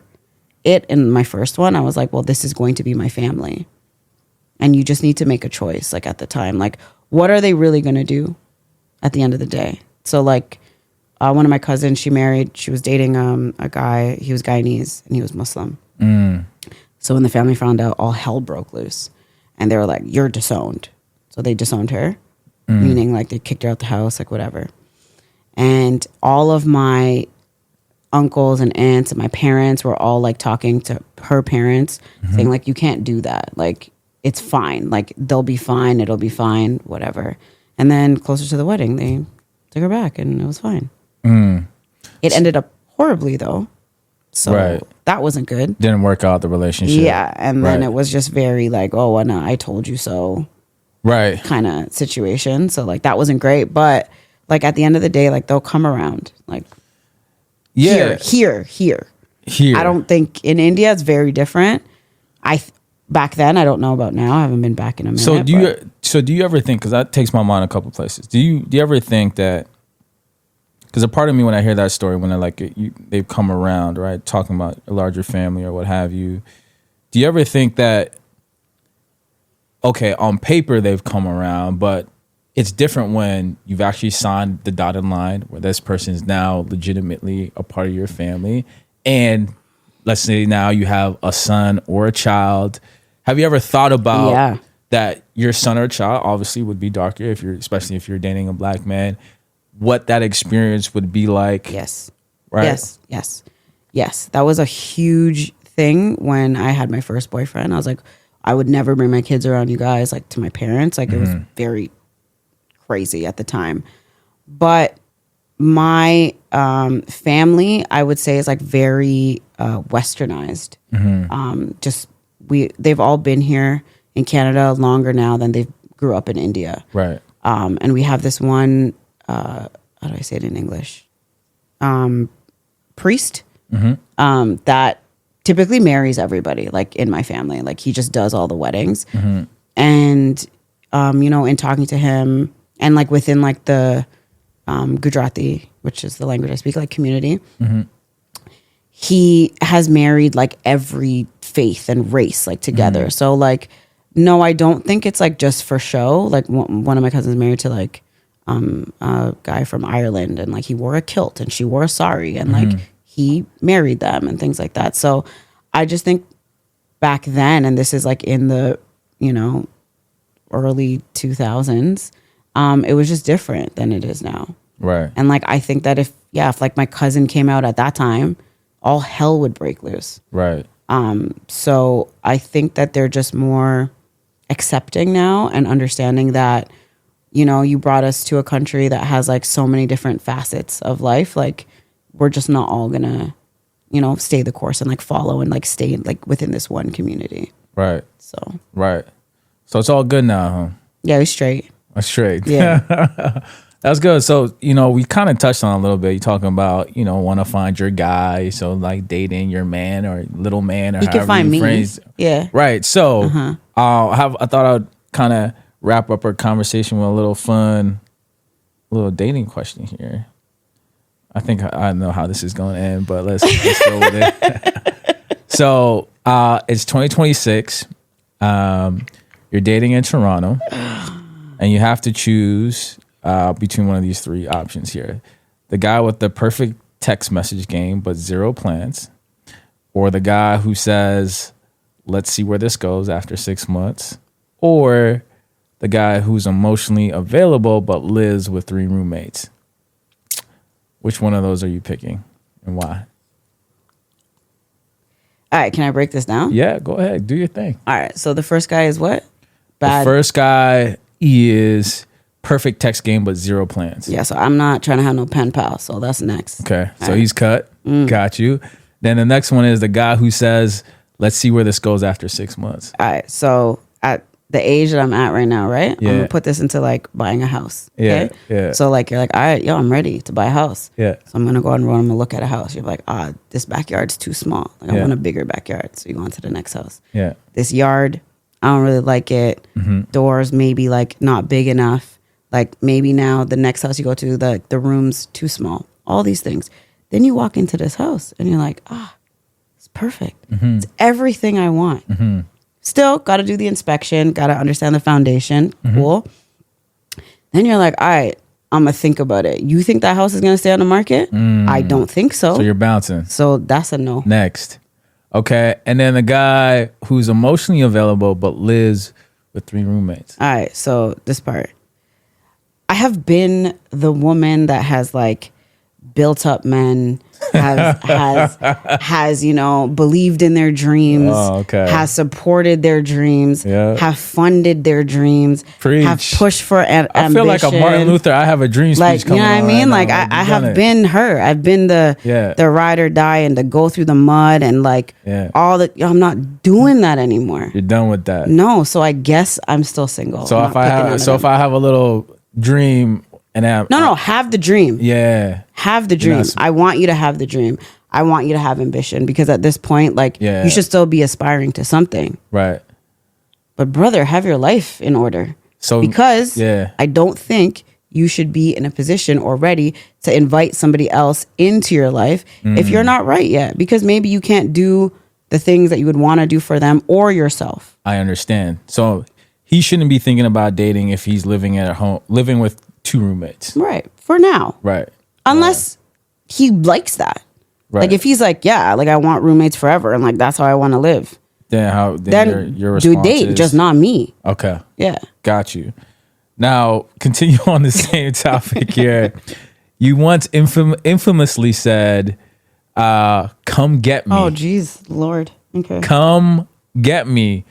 S1: it in my first one, I was like, well, this is going to be my family. And you just need to make a choice, like at the time. Like, what are they really going to do at the end of the day? So like one of my cousins, she was dating a guy, he was Guyanese and he was Muslim. So when the family found out, all hell broke loose. And they were like, you're disowned. So they disowned her, meaning like they kicked her out the house, like whatever. And all of my uncles and aunts and my parents were all like talking to her parents, saying like, you can't do that. Like, it's fine. Like, they'll be fine. It'll be fine, whatever. And then closer to the wedding, they took her back and it was fine. It ended up horribly though. So that wasn't good.
S2: Didn't work out the relationship.
S1: Yeah. And then it was just very like, oh, well, no, I told you so.
S2: Right.
S1: Kind of situation. So like that wasn't great. But like at the end of the day, like they'll come around. Like here. I don't think in India it's very different. Back then, I don't know about now. I haven't been back in a minute.
S2: So do you ever think, because that takes my mind a couple places. Do you ever think that, because a part of me when I hear that story, when they're like, they've come around, right, talking about a larger family or what have you, do you ever think that, okay, on paper they've come around, but it's different when you've actually signed the dotted line where this person is now legitimately a part of your family, and let's say now you have a son or a child. Have you ever thought about that your son or child obviously would be darker, especially if you're dating a black man, what that experience would be like?
S1: Yes.
S2: Right?
S1: Yes. That was a huge thing when I had my first boyfriend. I was like, I would never bring my kids around you guys, like to my parents. Like it was very crazy at the time. But my family, I would say, is like very westernized. They've all been here in Canada longer now than they grew up in India.
S2: Right.
S1: And we have this one, how do I say it in English? Priest that typically marries everybody, like in my family. Like he just does all the weddings. And, in talking to him and like within like the Gujarati, which is the language I speak, like community, he has married like every faith and race like together. So like, no, I don't think it's like just for show. Like one of my cousins married to like a guy from Ireland, and like he wore a kilt and she wore a sari, and like he married them and things like that. So I just think back then, and this is like in the early 2000s, it was just different than it is now.
S2: Right.
S1: And like I think that if like my cousin came out at that time, all hell would break loose.
S2: Right.
S1: So I think that they're just more accepting now and understanding that, you brought us to a country that has like so many different facets of life. Like we're just not all gonna, stay the course and like follow and like stay like within this one community.
S2: Right.
S1: So.
S2: Right. So it's all good now, huh?
S1: Yeah, we're straight.
S2: Straight.
S1: Yeah.
S2: That's good. So, we kind of touched on it a little bit. You're talking about, want to find your guy. So like dating your man or little man, or
S1: he can find me. Phrase. Yeah.
S2: Right. So I thought I'd kind of wrap up our conversation with a little dating question here. I think I know how this is going to end, but let's go with it. So it's 2026. You're dating in Toronto, and you have to choose between one of these three options here: the guy with the perfect text message game but zero plans, or the guy who says, "Let's see where this goes after 6 months," or the guy who's emotionally available but lives with 3 roommates. Which one of those are you picking, and why?
S1: All right, can I break this down?
S2: Yeah, go ahead. Do your thing.
S1: All right, so the first guy is what? Bad.
S2: The first guy is perfect text game but zero plans.
S1: Yeah, so I'm not trying to have no pen pal, so that's next.
S2: Okay, so he's cut. Got you. Then the next one is the guy who says, "Let's see where this goes after 6 months."
S1: All right, so at the age that I'm at right now, right?
S2: Yeah.
S1: I'm gonna put this into like buying a house. Okay?
S2: Yeah.
S1: So like you're like, all right, I'm ready to buy a house.
S2: Yeah.
S1: So I'm gonna go out and run and look at a house. You're like, this backyard's too small. Like I want a bigger backyard. So you go on to the next house.
S2: Yeah.
S1: This yard I don't really like it. Doors maybe like not big enough. Like maybe now the next house you go to, the room's too small. All these things. Then you walk into this house and you're like, it's perfect. It's everything I want. Still got to do the inspection, got to understand the foundation. Cool. Then you're like, all right, I'm going to think about it. You think that house is going to stay on the market? I don't think so.
S2: So you're bouncing.
S1: So that's a no.
S2: Next. Okay. And then the guy who's emotionally available but lives with 3 roommates.
S1: All right. So this part. I have been the woman that has like built up men, has believed in their dreams, has supported their dreams, have funded their dreams, have pushed for ambition.
S2: I feel like a Martin Luther. I have a dream speech
S1: like,
S2: coming
S1: you know what I mean?
S2: right
S1: like I have been her. I've been the ride or die and the go through the mud and like all the. I'm not doing that anymore.
S2: You're done with that.
S1: No, so I guess I'm still single.
S2: So if I have a little dream.
S1: No, have the dream.
S2: Yeah.
S1: Have the dream. I want you to have the dream. I want you to have ambition because at this point, like, you should still be aspiring to something.
S2: Right.
S1: But brother, have your life in order.
S2: So
S1: because I don't think you should be in a position or ready to invite somebody else into your life if you're not right yet. Because maybe you can't do the things that you would want to do for them or yourself.
S2: I understand. So he shouldn't be thinking about dating if he's living at home, living with 2 roommates.
S1: Right. For now.
S2: Right.
S1: Unless he likes that. Right. Like if he's like, like I want roommates forever and like that's how I want to live.
S2: Then your response
S1: do date, just not me.
S2: Okay.
S1: Yeah.
S2: Got you. Now, continue on the same topic here. You once infamously said, come get me.
S1: Oh, geez, Lord. Okay.
S2: Come get me.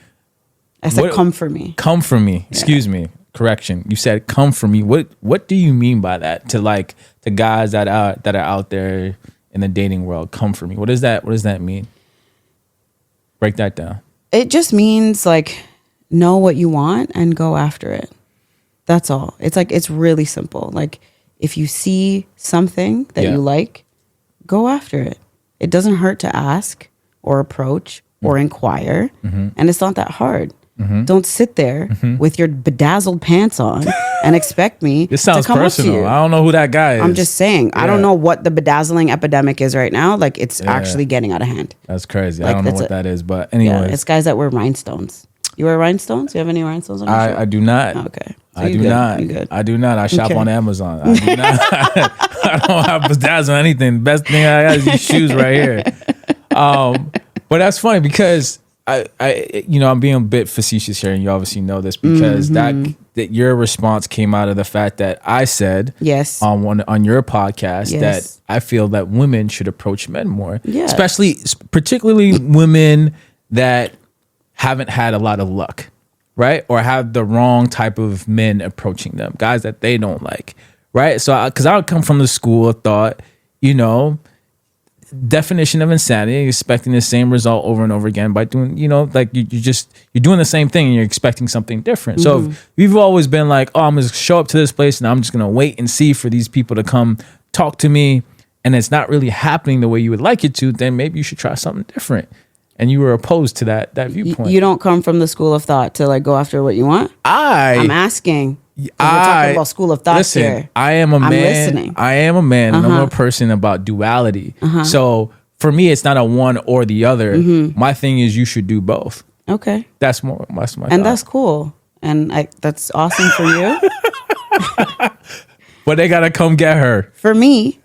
S1: I said come for me.
S2: Come for me. Excuse me. Correction. You said come for me. What do you mean by that? To guys that are out there in the dating world, come for me. What does that mean? Break that down.
S1: It just means like know what you want and go after it. That's all. It's like it's really simple. Like if you see something that you like, go after it. It doesn't hurt to ask or approach or inquire, and it's not that hard. Don't sit there with your bedazzled pants on and expect me
S2: this sounds
S1: to come
S2: personal.
S1: up to you.
S2: I don't know who that guy is.
S1: I'm just saying. I don't know what the bedazzling epidemic is right now. Like it's actually getting out of hand.
S2: That's crazy.
S1: Like,
S2: I don't know what that is, but anyways.
S1: It's guys that wear rhinestones. You wear rhinestones? You have any rhinestones on your shirt?
S2: I do not.
S1: Oh, okay. So
S2: I do not.
S1: You're good.
S2: I do not. I shop on Amazon. I do not. I don't have bedazzle or anything. Best thing I got is these shoes right here. But that's funny because I'm being a bit facetious here, and you obviously know this because that your response came out of the fact that I said on your podcast that I feel that women should approach men more, particularly women that haven't had a lot of luck, right, or have the wrong type of men approaching them, guys that they don't like, right? So because I would come from the school of thought, definition of insanity, expecting the same result over and over again by doing, like you're doing the same thing and you're expecting something different. So if you've always been like, oh, I'm going to show up to this place and I'm just going to wait and see for these people to come talk to me, and it's not really happening the way you would like it to, then maybe you should try something different. And you were opposed to that viewpoint.
S1: You don't come from the school of thought to like go after what you want? I'm asking. We're talking about school of thought here.
S2: I am a man.
S1: I'm listening.
S2: I am a man. And I'm a person about duality. So for me, it's not a one or the other. My thing is you should do both.
S1: Okay.
S2: That's my
S1: and
S2: thought.
S1: That's cool. And that's awesome for you.
S2: But they got to come get her.
S1: For me,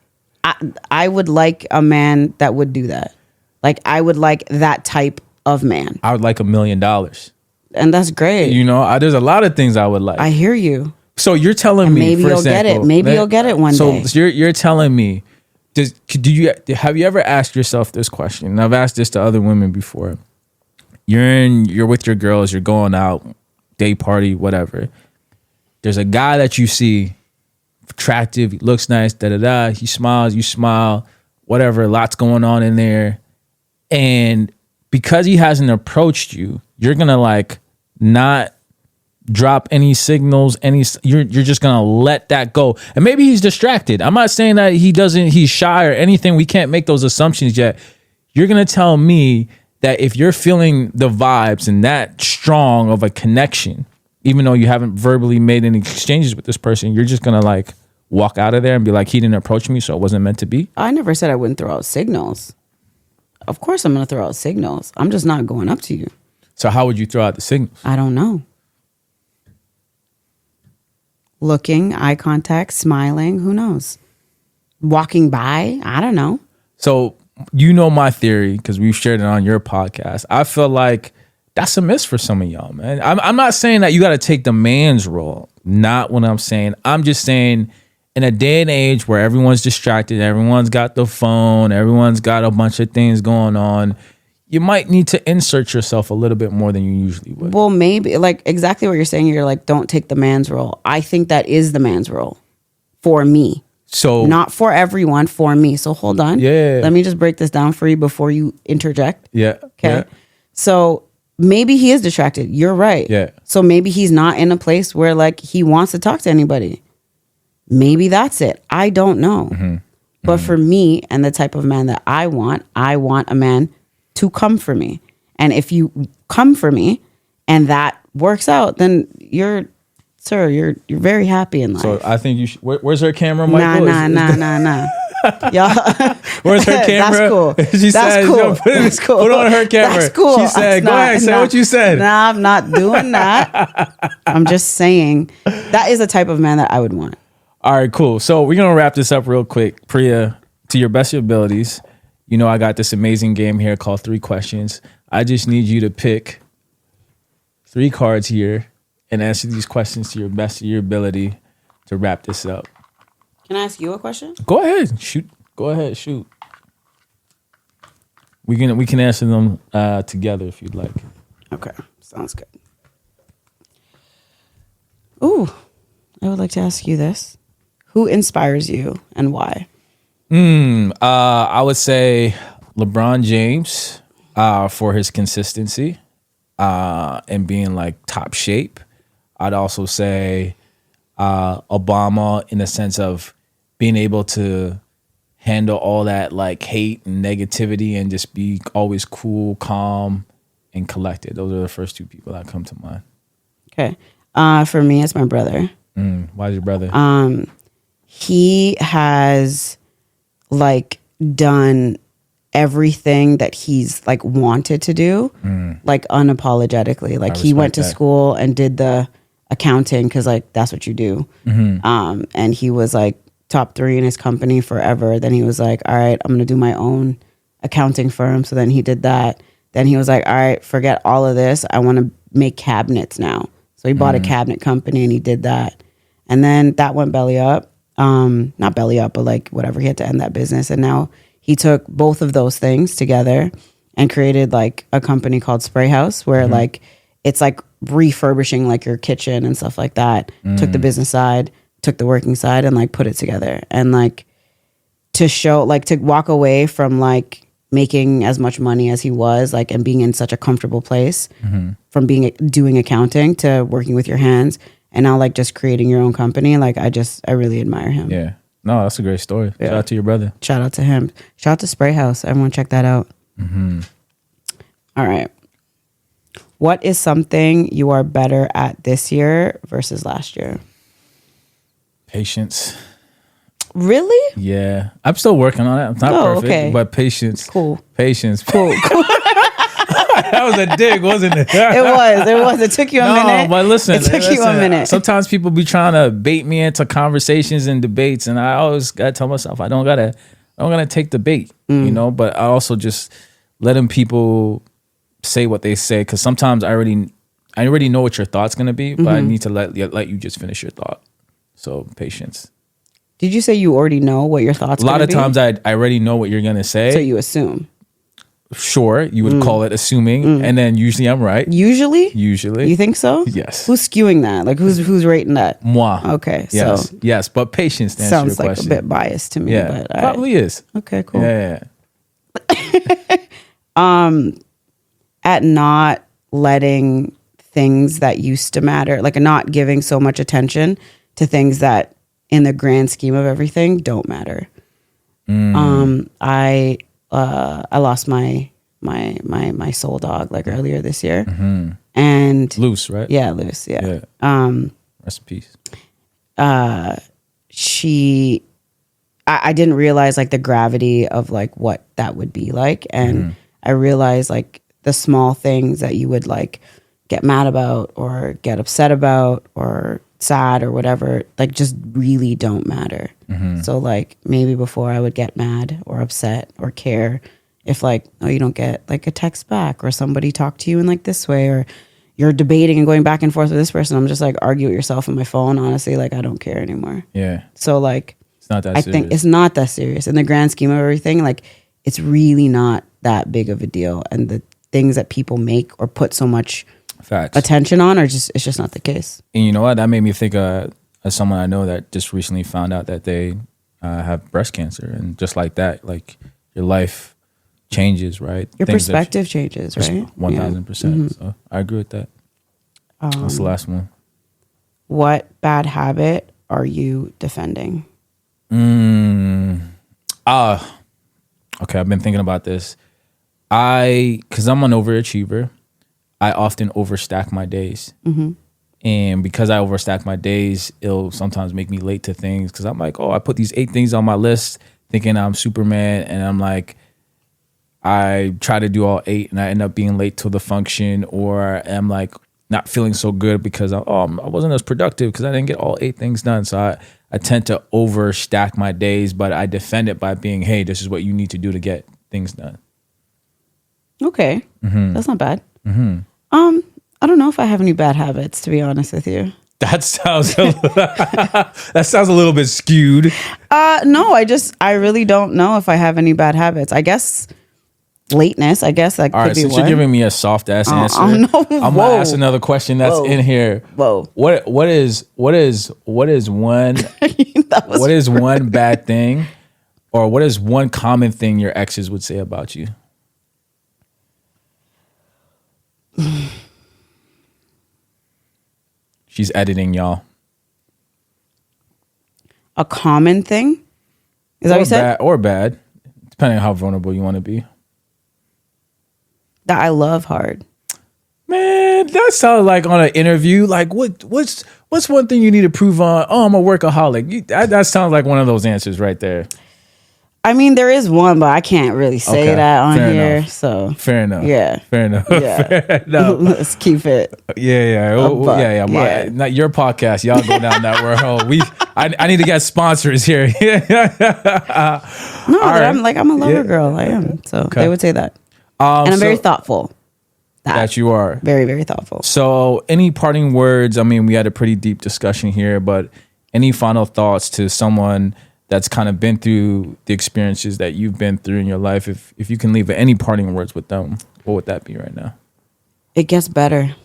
S1: I would like a man that would do that. Like I would like that type of man.
S2: I would like $1 million.
S1: And that's great.
S2: There's a lot of things I would like.
S1: I hear you.
S2: So you're telling me,
S1: maybe you'll get it. Maybe you'll get it one day.
S2: So you're telling me, have you ever asked yourself this question? And I've asked this to other women before. You're with your girls, you're going out, day party, whatever. There's a guy that you see, attractive, he looks nice, he smiles, you smile, whatever, lots going on in there. And because he hasn't approached you, you're gonna like not drop any signals, you're just gonna let that go. And maybe he's distracted. I'm not saying that he's shy or anything. We can't make those assumptions yet. You're gonna tell me that if you're feeling the vibes and that strong of a connection, even though you haven't verbally made any exchanges with this person, you're just gonna like walk out of there and be like, he didn't approach me, so it wasn't meant to be?
S1: I never said I wouldn't throw out signals. Of course I'm going to throw out signals. I'm just not going up to you.
S2: So how would you throw out the signals?
S1: I don't know. Looking, eye contact, smiling, who knows? Walking by, I don't know.
S2: So you know my theory, because we've shared it on your podcast. I feel like that's a miss for some of y'all, man. I'm not saying that you got to take the man's role. Not what I'm saying. I'm just saying in a day and age where everyone's distracted, everyone's got the phone, everyone's got a bunch of things going on, you might need to insert yourself a little bit more than you usually would.
S1: Well, maybe like exactly what you're saying. You're like, don't take the man's role. I think that is the man's role for me.
S2: So
S1: not for everyone, for me. So hold on.
S2: Yeah.
S1: Let me just break this down for you before you interject.
S2: Yeah.
S1: Okay.
S2: Yeah.
S1: So maybe he is distracted. You're right.
S2: Yeah.
S1: So maybe he's not in a place where like he wants to talk to anybody. Maybe that's it. I don't know. But for me and the type of man that I want a man to come for me. And if you come for me and that works out, then you're very happy in life.
S2: So I think you should. Where's her camera, Michael?
S1: Nah. Y'all,
S2: where's her camera?
S1: That's cool.
S2: She
S1: That's
S2: said,
S1: cool.
S2: Yo,
S1: That's cool.
S2: put on her camera.
S1: That's cool.
S2: She said, go ahead, say what you said.
S1: Nah, I'm not doing that. I'm just saying that is the type of man that I would want.
S2: All right, cool. So we're going to wrap this up real quick. Preeya, to your best of your abilities, you know I got this amazing game here called 3 Questions. I just need you to pick 3 cards here and answer these questions to your best of your ability to wrap this up.
S1: Can I ask you a question?
S2: Go ahead. Shoot. Go ahead. Shoot. We can answer them together if you'd like.
S1: Okay. Sounds good. Ooh, I would like to ask you this. Who inspires you and why?
S2: I would say LeBron James for his consistency and being like top shape. I'd also say Obama in the sense of being able to handle all that like hate and negativity and just be always cool, calm, and collected. Those are the first 2 people that come to mind.
S1: Okay. For me, it's my brother.
S2: Why is your brother?
S1: He has like done everything that he's like wanted to do, like unapologetically. Like he went to school and did the accounting because like that's what you do. And he was like top 3 in his company forever. Then he was like, all right, I'm gonna do my own accounting firm. So then he did that. Then he was like, all right, forget all of this. I want to make cabinets now. So he bought a cabinet company and he did that. And then that went belly up. Not belly up, but like whatever. He had to end that business. And now he took both of those things together and created like a company called Spray House where like it's like refurbishing like your kitchen and stuff like that. Took the business side, took the working side and like put it together. And like to show, like to walk away from like making as much money as he was like and being in such a comfortable place from doing accounting to working with your hands and now like just creating your own company. Like I really admire him.
S2: Yeah. No, that's a great story.
S1: Yeah.
S2: Shout out to your brother.
S1: Shout out to him. Shout out to Spray House. Everyone check that out. All right. What is something you are better at this year versus last year?
S2: Patience.
S1: Really?
S2: Yeah. I'm still working on it. I'm not perfect,
S1: okay.
S2: but patience.
S1: Cool.
S2: Patience.
S1: Cool.
S2: That was a dig, wasn't it?
S1: It was. It took you a minute.
S2: No, but listen.
S1: It took you a minute.
S2: Sometimes people be trying to bait me into conversations and debates, and I always gotta tell myself I don't gotta take the bait, you know. But I also just letting people say what they say because sometimes I already know what your thought's gonna be, but I need to let you just finish your thought. So patience.
S1: Did you say you already know what your thoughts?
S2: A lot of times I already know what you're gonna say.
S1: So you assume.
S2: Sure, you would call it assuming, and then usually I'm right.
S1: Usually,
S2: you
S1: think so?
S2: Yes.
S1: Who's skewing that? Like who's rating that?
S2: Moi.
S1: Okay,
S2: yes,
S1: so
S2: yes, but patience to answer
S1: sounds
S2: your
S1: like
S2: question.
S1: a bit biased to me.
S2: Yeah,
S1: but,
S2: probably is.
S1: Okay, cool.
S2: Yeah.
S1: At not letting things that used to matter, like not giving so much attention to things that, in the grand scheme of everything, don't matter. I lost my my soul dog like earlier this year. And
S2: Loose, right?
S1: Yeah, Loose. Yeah.
S2: Rest in peace.
S1: I didn't realize like the gravity of like what that would be like. And I realized like the small things that you would like get mad about or get upset about or sad or whatever, like just really don't matter. So like maybe before I would get mad or upset or care if like, oh, you don't get like a text back or somebody talk to you in like this way, or you're debating and going back and forth with this person. I'm just like, argue with yourself on my phone. Honestly, like I don't care anymore.
S2: Yeah.
S1: So like,
S2: It's not that
S1: I
S2: serious.
S1: think it's not that serious in the grand scheme of everything. Like it's really not that big of a deal. And the things that people make or put so much
S2: Facts.
S1: attention on it's just not the case.
S2: And you know what? That made me think of someone I know that just recently found out that they have breast cancer. And just like that, like your life changes, right?
S1: Your
S2: Things
S1: perspective changes, right?
S2: 1000%. So I agree with that. That's the last one.
S1: What bad habit are you defending?
S2: Okay, I've been thinking about this. Because I'm an overachiever, I often overstack my days. And because I overstack my days, it'll sometimes make me late to things. Because I'm like, oh, I put these 8 things on my list thinking I'm Superman. And I'm like, I try to do all 8 and I end up being late to the function, or I'm like not feeling so good because I wasn't as productive because I didn't get all 8 things done. So I tend to overstack my days, but I defend it by being, hey, this is what you need to do to get things done.
S1: Okay. That's not bad. I don't know if I have any bad habits, to be honest with you.
S2: That sounds a little bit skewed.
S1: No, I really don't know if I have any bad habits. I guess lateness, I guess that
S2: All
S1: could
S2: right,
S1: be
S2: since
S1: one.
S2: you're giving me a soft ass answer,
S1: no.
S2: I'm gonna ask another question that's in here.
S1: Whoa.
S2: What is one what is one bad thing, or what is one common thing your exes would say about you? She's editing, y'all.
S1: A common thing? Is that what you said?
S2: Or bad, depending on how vulnerable you want to be.
S1: That I love hard.
S2: Man, that sounds like on an interview. Like, what's one thing you need to prove on? Oh, I'm a workaholic. That sounds like one of those answers right there.
S1: I mean, there is one, but I can't really say that on
S2: fair
S1: here.
S2: enough.
S1: So
S2: Fair enough.
S1: Yeah.
S2: Fair enough.
S1: Yeah.
S2: Fair enough.
S1: Let's keep it.
S2: Yeah. Not your podcast. Y'all go down that world. I need to get sponsors here.
S1: No,
S2: right.
S1: I'm a lover girl. I am. So they would say that. And I'm very thoughtful.
S2: That you are.
S1: Very, very thoughtful.
S2: So any parting words? I mean, we had a pretty deep discussion here, but any final thoughts to someone that's kind of been through the experiences that you've been through in your life? If you can leave any parting words with them, what would that be right now?
S1: It gets better.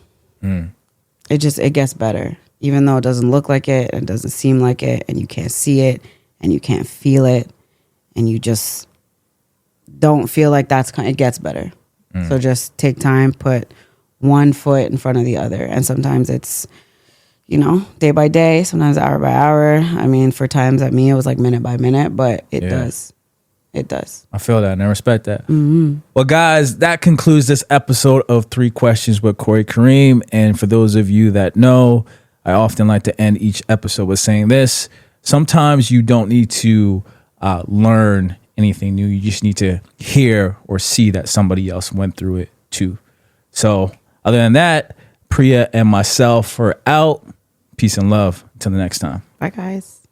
S1: It gets better. Even though it doesn't look like it, and it doesn't seem like it, and you can't see it, and you can't feel it, and you just don't feel like it gets better. So just take time, put one foot in front of the other. And sometimes it's, day by day, sometimes hour by hour. I mean, for times at me, it was like minute by minute, but it does. It does.
S2: I feel that and I respect that. Well, guys, that concludes this episode of 3 Questions with Corey Kareem. And for those of you that know, I often like to end each episode with saying this. Sometimes you don't need to learn anything new. You just need to hear or see that somebody else went through it too. So other than that, Preeya and myself are out. Peace and love. Until the next time.
S1: Bye, guys.